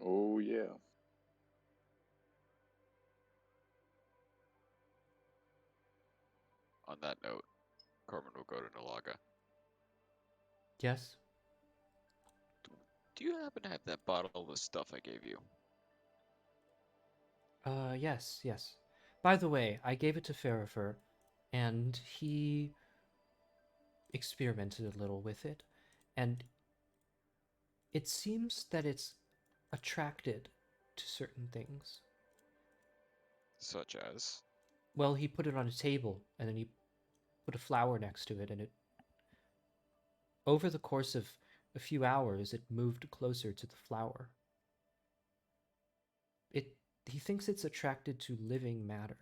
Oh yeah. On that note, Carmen will go to Nalaga. Yes? Do you happen to have that bottle of the stuff I gave you? Yes, yes. By the way, I gave it to Farifer, and he experimented a little with it, and it seems that it's attracted to certain things. Such as? Well, he put it on a table, and then he put a flower next to it, and it... Over the course of a few hours, it moved closer to the flower. He thinks it's attracted to living matter.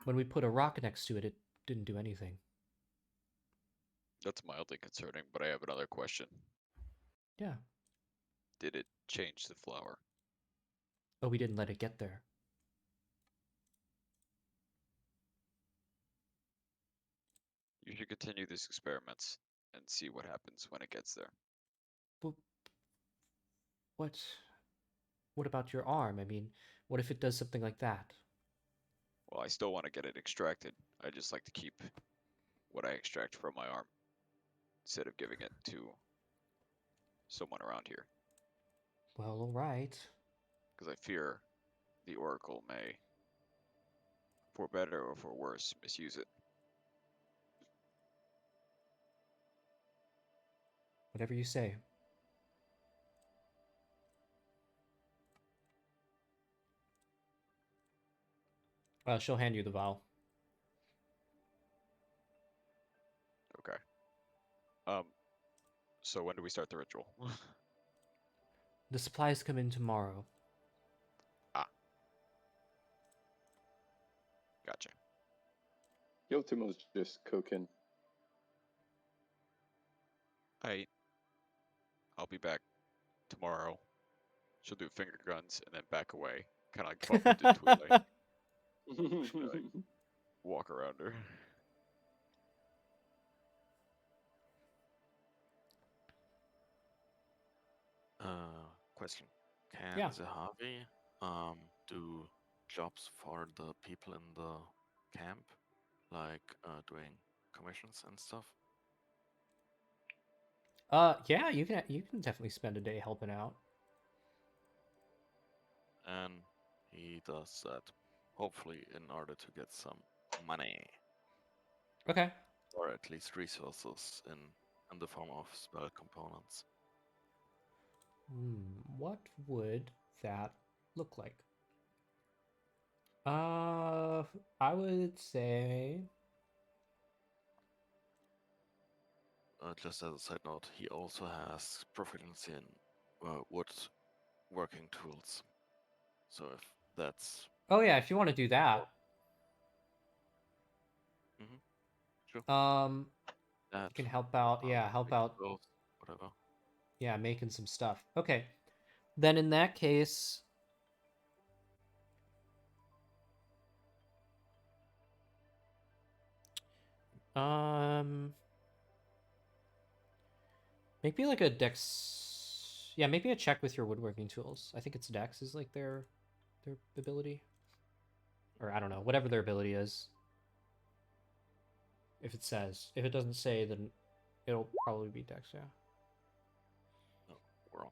When we put a rock next to it, it didn't do anything. That's mildly concerning, but I have another question. Yeah. Did it change the flower? Oh, we didn't let it get there. You should continue these experiments and see what happens when it gets there. But what? What about your arm? I mean, what if it does something like that? Well, I still want to get it extracted. I just like to keep what I extract from my arm instead of giving it to someone around here. Well, all right. Because I fear the Oracle may, for better or for worse, misuse it. Whatever you say. She'll hand you the vial. Okay. So when do we start the ritual? The supplies come in tomorrow. Ah. Gotcha. Yotimo's just cooking. I'll be back tomorrow. She'll do finger guns and then back away. Kind of like Buffett did Tuile. Walk around her. Question. Can Yeah. Zahavi do jobs for the people in the camp? Like doing commissions and stuff? Yeah, you can definitely spend a day helping out. And he does that, hopefully, in order to get some money. Okay. Or at least resources in the form of spell components. What would that look like? I would say... Just as a side note, he also has proficiency in woodworking tools. So if that's... Oh yeah, if you want to do that. Sure. You That, can help out. Yeah, help out. Whatever. Yeah, making some stuff. Okay. Then in that case... Maybe like a dex... Yeah, maybe a check with your woodworking tools. I think it's dex is like their ability. Or I don't know, whatever their ability is. If it says. If it doesn't say, then it'll probably be dex, yeah. No, we're wrong.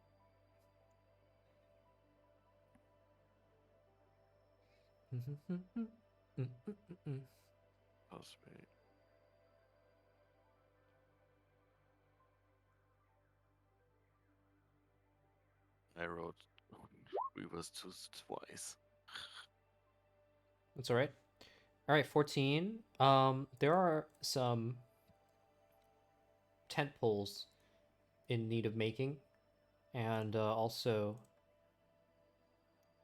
Possibly. I wrote We was choose twice. That's all right. All right, 14. There are some tent poles in need of making, and also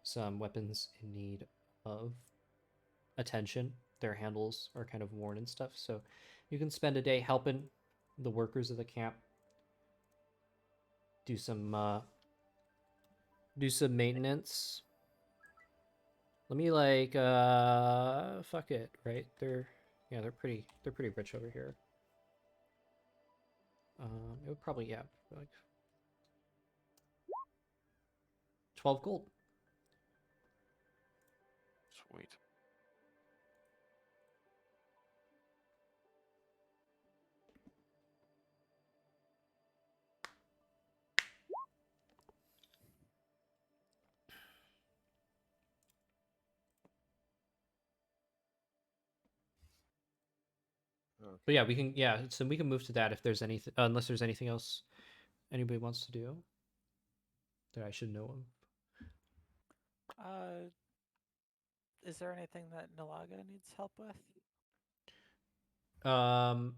some weapons in need of attention. Their handles are kind of worn and stuff, so you can spend a day helping the workers of the camp do some maintenance. Let me like fuck it, right? They're pretty rich over here. It would probably, yeah, like 12 gold. Sweet. But yeah, we can, so we can move to that if there's anything, unless there's anything else anybody wants to do that I should know of. Is there anything that Nalaga needs help with?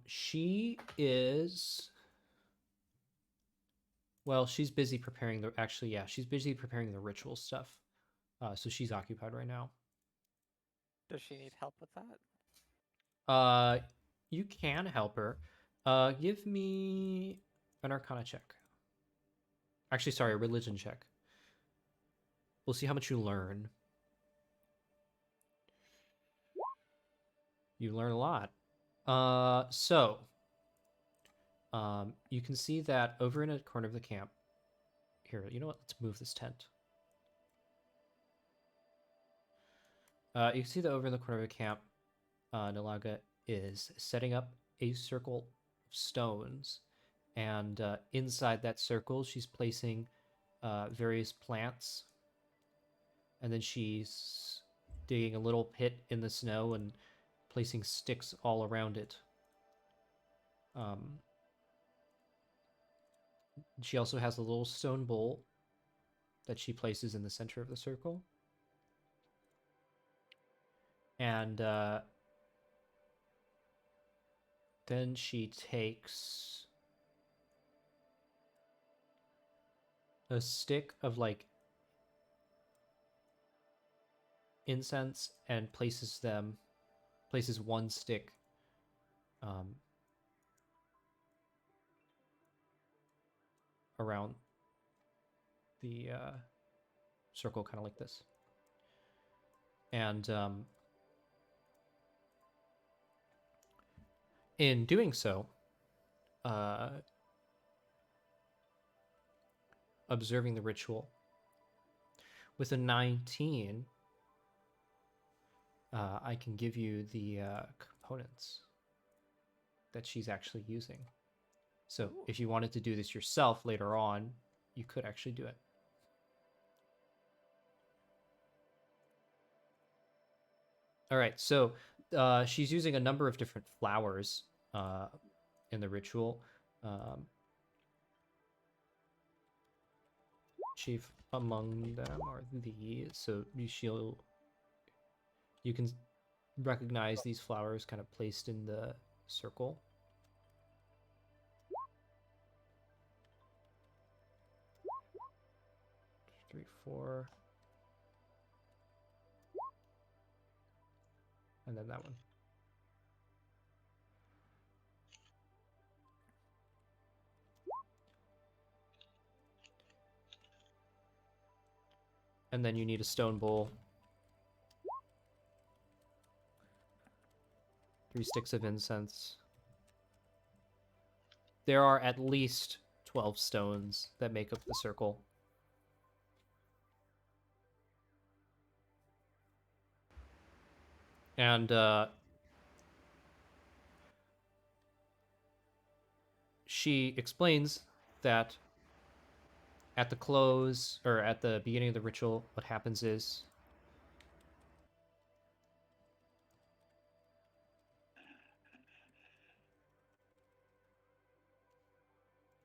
She is, well, she's busy preparing the, actually, yeah, she's busy preparing the ritual stuff. So she's occupied right now. Does she need help with that? You can help her. Give me an Arcana check. Actually, sorry, a religion check. We'll see how much you learn. You learn a lot. You can see that over in a corner of the camp. Here, you know what? Let's move this tent. You can see that over in the corner of the camp, Nalaga is setting up a circle of stones, and inside that circle, she's placing various plants, and then she's digging a little pit in the snow and placing sticks all around it. She also has a little stone bowl that she places in the center of the circle. And then she takes a stick of like incense and places one stick around the circle, kind of like this. And in doing so, observing the ritual, with a 19, I can give you the components that she's actually using. So if you wanted to do this yourself later on, you could actually do it. All right, so she's using a number of different flowers in the ritual. Chief among them are these. So you can recognize these flowers kind of placed in the circle. Three, four. And then that one. And then you need a stone bowl. 3 sticks of incense. There are at least 12 stones that make up the circle. And she explains that at the close, or at the beginning of the ritual, what happens is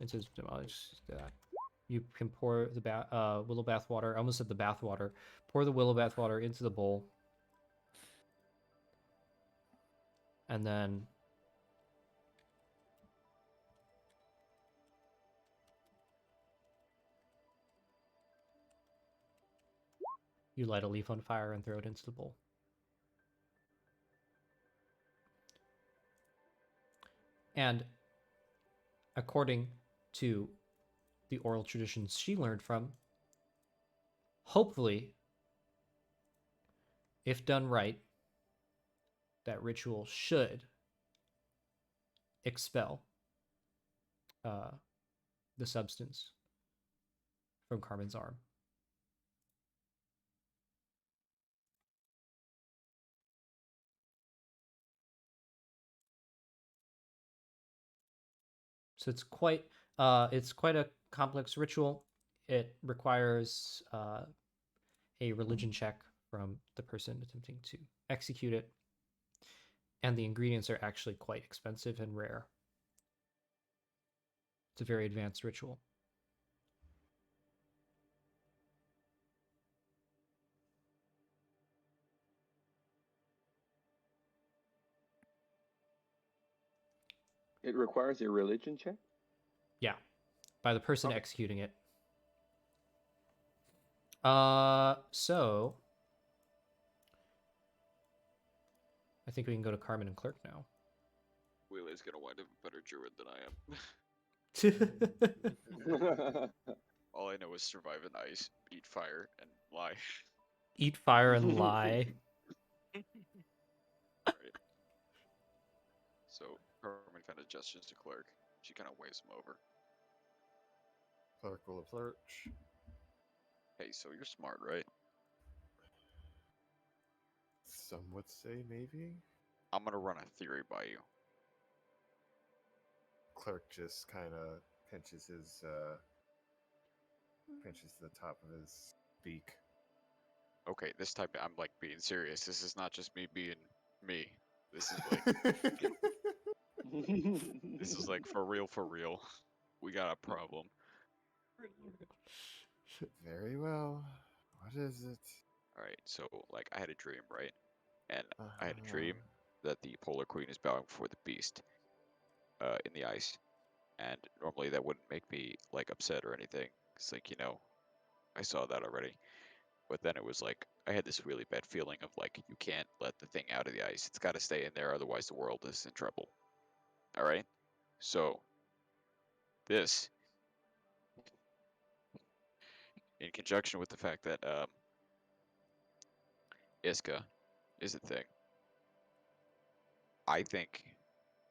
it says demolish that. You can pour the willow bath water. I almost said the bath water. Pour the willow bath water into the bowl, and then you light a leaf on fire and throw it into the bowl. And according to the oral traditions she learned from, hopefully, if done right, that ritual should expel the substance from Carmen's arm. So it's quite a complex ritual. It requires a religion check from the person attempting to execute it, and the ingredients are actually quite expensive and rare. It's a very advanced ritual. It requires a religion check? Yeah, by the person Okay. executing it. So I think we can go to Carmen and Clerk now. Wheeler's gonna wind up a better druid than I am. All I know is survive in ice, eat fire, and lie. Eat fire and lie. Right. So Carmen kind of gestures to Clerk. She kind of waves him over. Clerk will approach. Hey, so you're smart, right? Some would say maybe. I'm gonna run a theory by you. Clerk just kind of pinches the top of his beak. Okay, this time I'm like being serious. This is not just me being me. This is like this is like for real, for real. We got a problem. Very well. What is it? All right, so like I had a dream, right? And I had a Uh-huh. dream that the Polar Queen is bowing before the beast in the ice. And normally that wouldn't make me like upset or anything. It's like, I saw that already. But then it was like I had this really bad feeling of like you can't let the thing out of the ice. It's got to stay in there, otherwise the world is in trouble. All right. So this, in conjunction with the fact that Iska is a thing, I think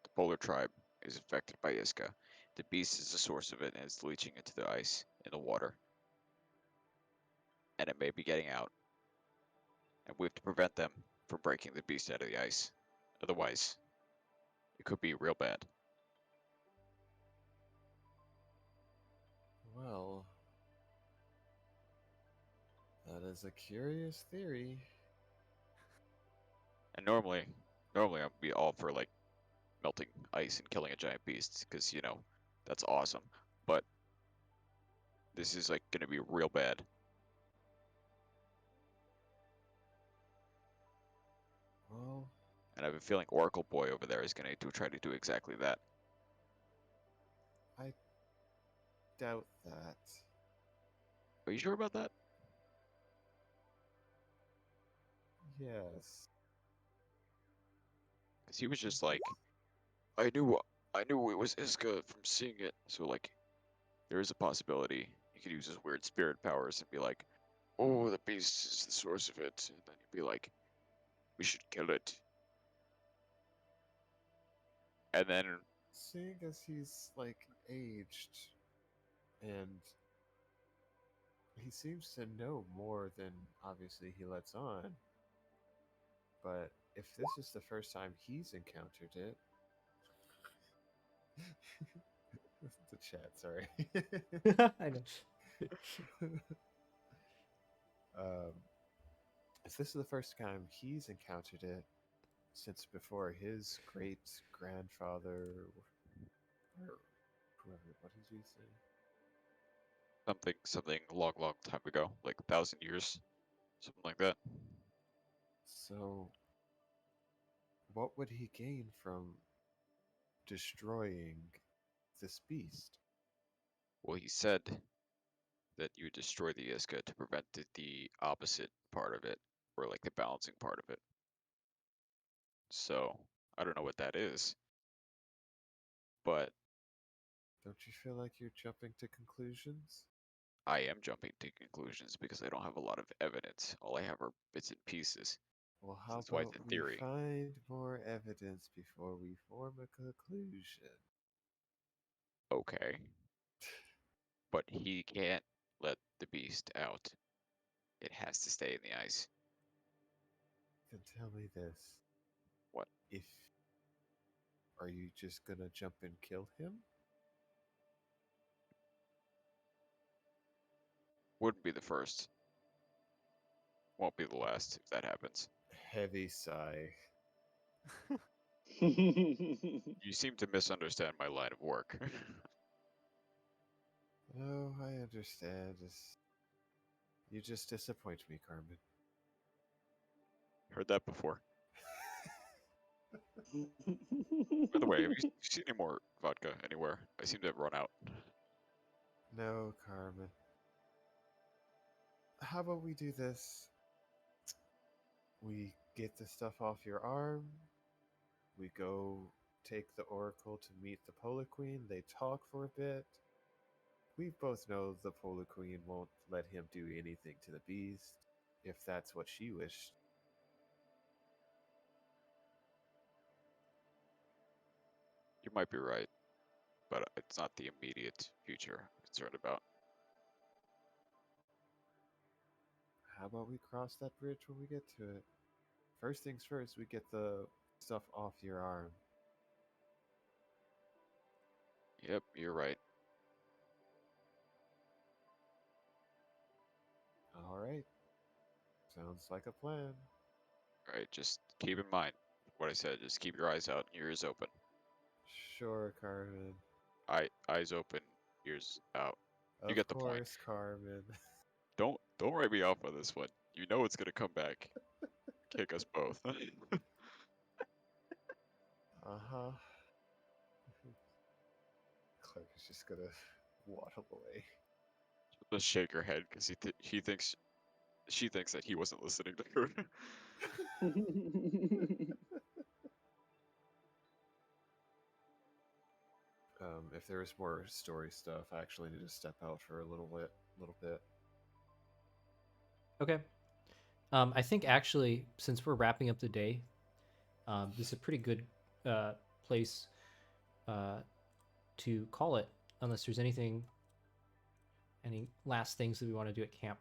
the polar tribe is affected by Iska. The beast is the source of it, and it's leaching into the ice in the water, and it may be getting out. And we have to prevent them from breaking the beast out of the ice. Otherwise, it could be real bad. Well, that is a curious theory. And normally I'd be all for like melting ice and killing a giant beast because that's awesome. But this is like gonna be real bad. Well, And I have a feeling Oracle Boy over there is gonna try to do exactly that. I doubt that. Are you sure about that? Yes. Because he was just like, I knew it was Iska from seeing it. So like, there is a possibility he could use his weird spirit powers and be like, oh, the beast is the source of it, and then he'd be like, we should kill it. And then Seeing as he's like aged and he seems to know more than obviously he lets on. But if this is the first time he's encountered it, the chat, sorry. I know. If this is the first time he's encountered it since before his great grandfather or whoever, what did you say? something long time ago, like 1,000 years, something like that. So, what would he gain from destroying this beast? Well, he said that you destroy the Iska to prevent the opposite part of it, or like the balancing part of it. So I don't know what that is, but Don't you feel like you're jumping to conclusions? I am jumping to conclusions because I don't have a lot of evidence. All I have are bits and pieces. Well, So how that's why it's about a we theory. find more evidence before we form a conclusion? Okay. But he can't let the beast out. It has to stay in the ice. Then tell me this. What? Are you just gonna jump and kill him? Wouldn't be the first. Won't be the last if that happens. Heavy sigh. You seem to misunderstand my line of work. Oh, I understand. You just disappoint me, Carmen. Heard that before. By the way, have you seen any more vodka anywhere? I seem to have run out. No, Carmen. How about we do this? We get the stuff off your arm. We go take the Oracle to meet the Polar Queen. They talk for a bit. We both know the Polar Queen won't let him do anything to the beast, if that's what she wished. You might be right, but it's not the immediate future I'm concerned about. How about we cross that bridge when we get to it? First things first, we get the stuff off your arm. Yep, you're right. All right. Sounds like a plan. Alright, just keep in mind what I said. Just keep your eyes out and your ears open. Sure, Carmen. Eyes open, ears out. You Of get the point. course, Carmen. Don't write me off on this one. You know it's gonna come back. Kick us both. Uh-huh. Clark is just gonna waddle away. Just shake her head because she thinks that he wasn't listening to her. If there is more story stuff, I actually need to step out for a little bit. Okay. I think actually, since we're wrapping up the day, this is a pretty good place to call it, unless there's any last things that we want to do at camp.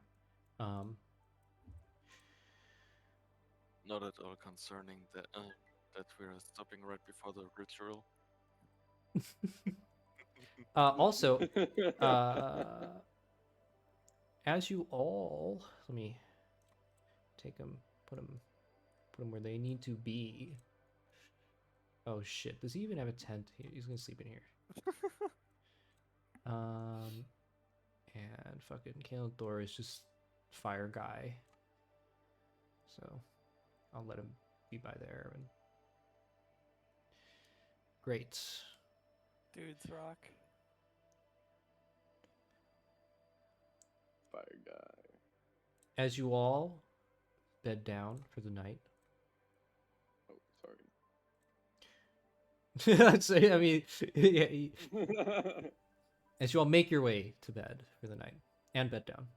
Not at all concerning that we're stopping right before the ritual. Also, as you all, let me take them, put them where they need to be. Oh shit! Does he even have a tent? He's gonna sleep in here. And fucking Kalen Thor is just fire guy. So I'll let him be by there. And great. Dudes rock. Fire guy. As you all bed down for the night. Oh, sorry. That's, I mean, yeah, as you all make your way to bed for the night and bed down.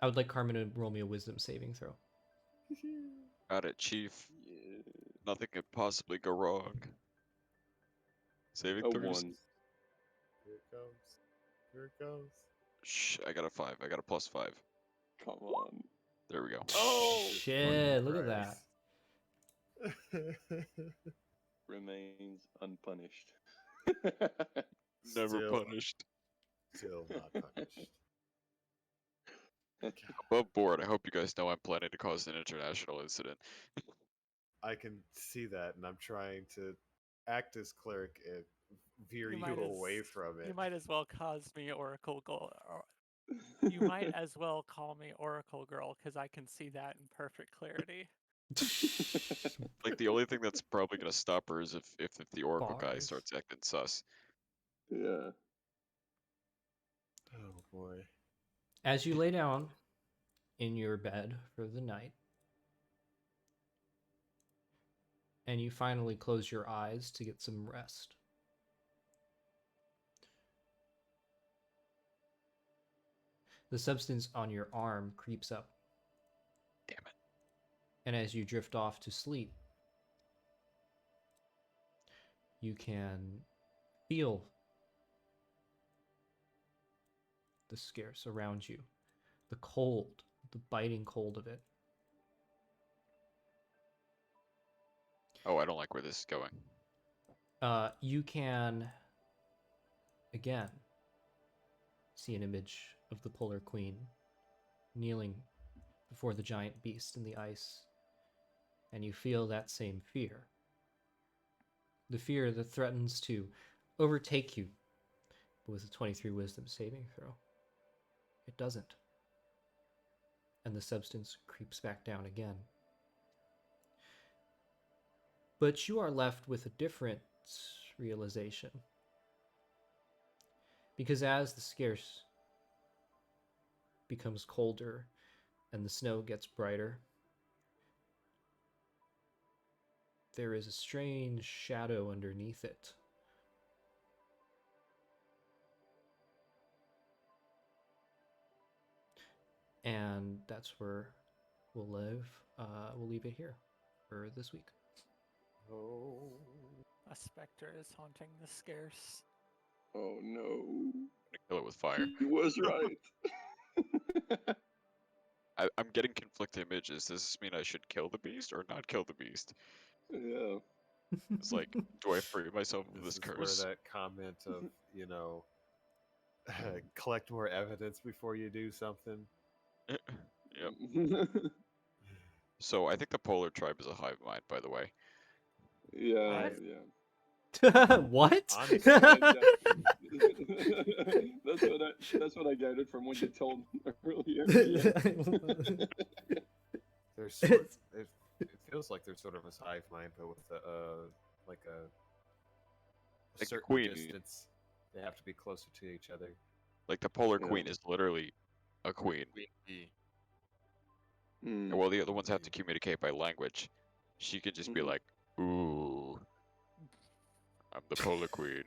I would like Carmen to roll me a wisdom saving throw. Got it, Chief. Yeah. Nothing could possibly go wrong. Saving A throws. 1. Here it comes. Here it comes. Shh, I got a 5. I got a +5. Come on. There we go. Oh! Shit, look at that. Remains unpunished. Never Still- punished. Still not punished. Above board, I hope you guys know I'm planning to cause an international incident. I can see that, and I'm trying to act as cleric and veer You you might away as- from it. You might as well cause me Oracle Girl. You might as well call me Oracle Girl because I can see that in perfect clarity. Like the only thing that's probably gonna stop her is if the Oracle guy Bars. starts acting sus. Yeah. Oh boy. As you lay down in your bed for the night, and you finally close your eyes to get some rest, the substance on your arm creeps up. Damn it. And as you drift off to sleep, you can feel the scarce around you, the cold, the biting cold of it. Oh, I don't like where this is going. You can, again, see an image of the Polar Queen kneeling before the giant beast in the ice, and you feel that same fear. The fear that threatens to overtake you, but with a 23 wisdom saving throw, it doesn't. And the substance creeps back down again. But you are left with a different realization. Because as the scarce becomes colder and the snow gets brighter, there is a strange shadow underneath it. And that's where we'll live. We'll leave it here for this week. Oh. A specter is haunting the scarce. Oh no. I'm gonna kill it with fire. He was right. I'm getting conflicting images. Does this mean I should kill the beast or not kill the beast? Yeah. It's like, do I free myself of This this is where curse? that comment of, collect more evidence before you do something. Yep. So I think the Polar tribe is a hive mind, by the way. Yeah, What? yeah. What? Honestly, That's what I gathered from what you told earlier. there's sort, it feels like there's sort of a hive mind, but with like a Like certain queen. distance. They have to be closer to each other. Like the Polar Yeah. Queen is literally a queen. Queen bee. Mm. And while the other ones have to communicate by language, she can just be Mhm. like, "Ooh, I'm the Polar Queen."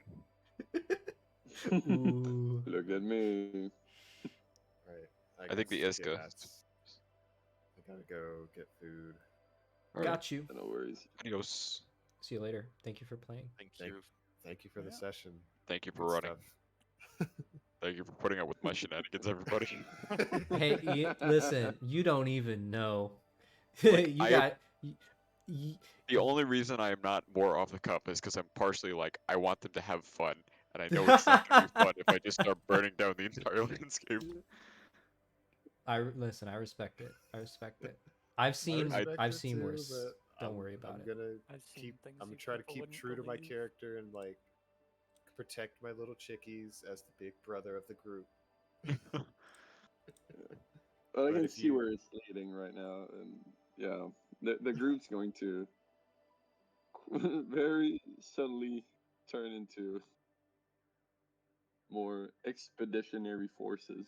Ooh. Look at me. Right. I think the guess, Iska. I gotta go get food. All right. Got you. No worries. Adios. See you later. Thank you for playing. Thank Thank- you. Thank you for the Yeah. session. Thank you for Good running. stuff. Thank you for putting up with my shenanigans, everybody. Hey, listen, you don't even know. Like, you I- got. y- The only reason I am not more off the cuff is because I'm partially like, I want them to have fun, and I know it's not gonna be fun if I just start burning down the entire landscape. listen. I respect it. I respect it. I've seen. respect I've it seen too, worse. but Don't worry about I'm it. gonna I've seen keep. things I'm gonna you try to people keep wouldn't true to my believe. character and like protect my little chickies as the big brother of the group. But I But can if see you- where it's leading right now, and yeah, the group's going to very suddenly turn into more expeditionary forces.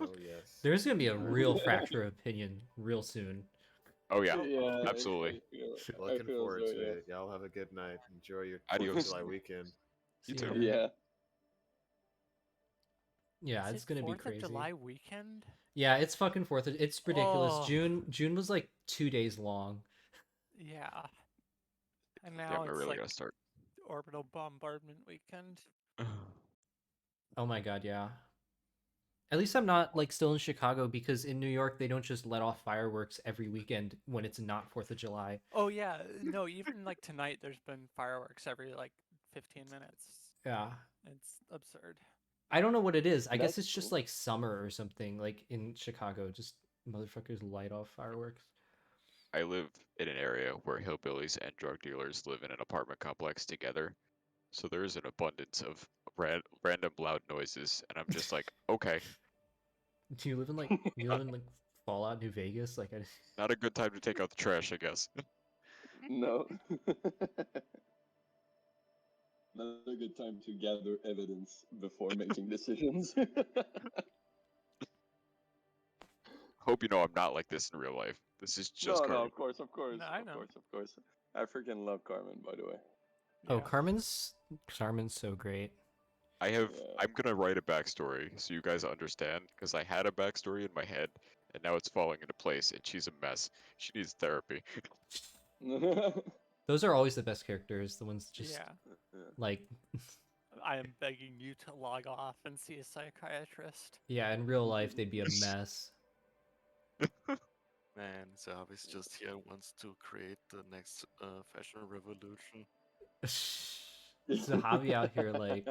Oh yes. There's gonna be a real fracture of opinion real soon. Oh yeah, Yeah, absolutely. Looking feel forward so, to yeah. it. Y'all have a good night. Enjoy your 4th of Adios. July weekend. You See too. later. Yeah. Yeah, Is it's it gonna be 4th crazy. of July weekend? Yeah, it's fucking fourth. It's ridiculous. Oh. June was like 2 days long. Yeah. And Damn, now I it's really like gotta start. orbital bombardment weekend. Oh my god, yeah. At least I'm not like still in Chicago because in New York they don't just let off fireworks every weekend when it's not 4th of July. Oh yeah, no, even like tonight there's been fireworks every like 15 minutes. Yeah. It's absurd. I don't know what it is. I guess That's it's just cool. like summer or something. Like in Chicago, just motherfuckers light off fireworks. I live in an area where hillbillies and drug dealers live in an apartment complex together. so there is an abundance of random loud noises, and I'm just like, okay, Do you live in like Fallout New Vegas? Like I not a good time to take out the trash, I guess. No. Not a good time to gather evidence before making decisions. Hope you know I'm not like this in real life. This is just No, Carmen. of course, of course, No, I of know. course, of course. I freaking love Carmen, by the way. Oh, Yeah. Carmen's so great. Yeah. I'm gonna write a backstory so you guys understand, because I had a backstory in my head, and now it's falling into place, and she's a mess. She needs therapy. Those are always the best characters, the ones just Yeah. like I am begging you to log off and see a psychiatrist. yeah, in real life they'd be a mess. Man, Zavi's just here wants to create the next fashion revolution. So Javi out here like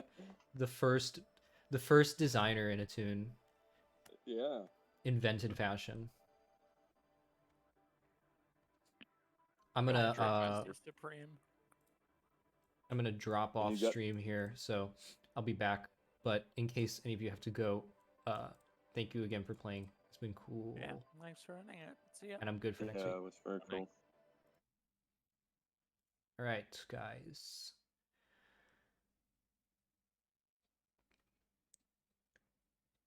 the first designer in Etunn Yeah. invented fashion. I'm Fashion gonna Master Supreme. I'm gonna drop And off you got- stream here, so I'll be back. But in case any of you have to go, thank you again for playing. It's been cool, Yeah. Thanks for running it. See ya. and I'm good for next Yeah, week. it was very cool. All right, guys.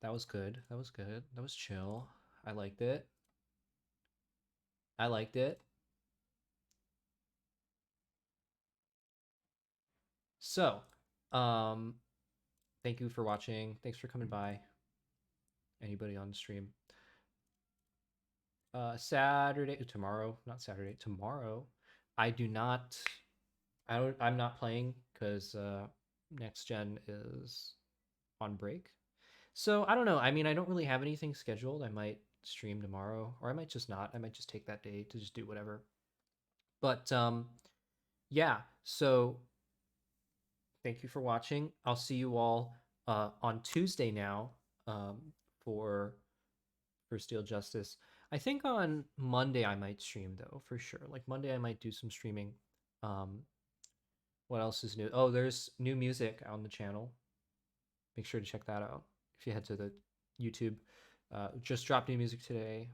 That was good. That was good. That was chill. I liked it. I liked it. So, thank you for watching. Thanks for coming by. Anybody on the stream? Tomorrow, not Saturday. Tomorrow, I'm not playing because next gen is on break. So I don't know. I mean, I don't really have anything scheduled. I might stream tomorrow, or I might just not. I might just take that day to just do whatever. But yeah. So thank you for watching. I'll see you all on Tuesday now for Steel Justice. I think on Monday I might stream though, for sure. Like Monday I might do some streaming. What else is new? Oh, there's new music on the channel. Make sure to check that out if you head to the YouTube. Just dropped new music today.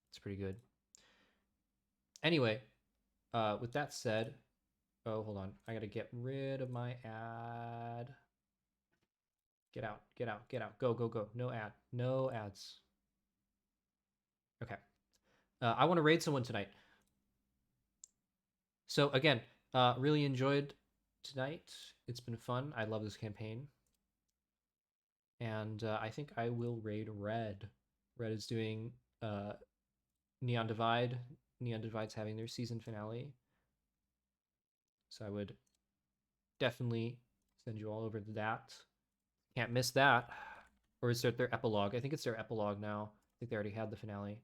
It's pretty good. Anyway, with that said, oh, hold on. I gotta get rid of my ad. Get out, get out, get out. Go, go, go. No ad. No ads. Okay. I want to raid someone tonight. So again, really enjoyed tonight. It's been fun. I love this campaign. And I think I will raid Red. Red is doing Neon Divide. Neon Divide's having their season finale. So I would definitely send you all over to that. Can't miss that. Or is it their epilogue? I think it's their epilogue now. I think they already had the finale.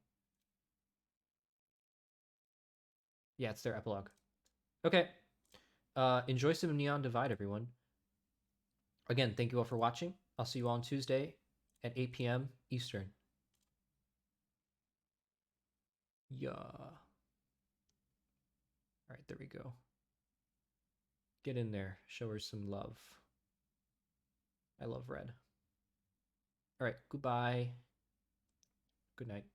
Yeah, it's their epilogue. Okay. Enjoy some Neon Divide, everyone. Again, thank you all for watching. I'll see you all on Tuesday at 8 p.m. Eastern. Yeah. All right, there we go. Get in there. Show her some love. I love Red. All right, goodbye. Good night.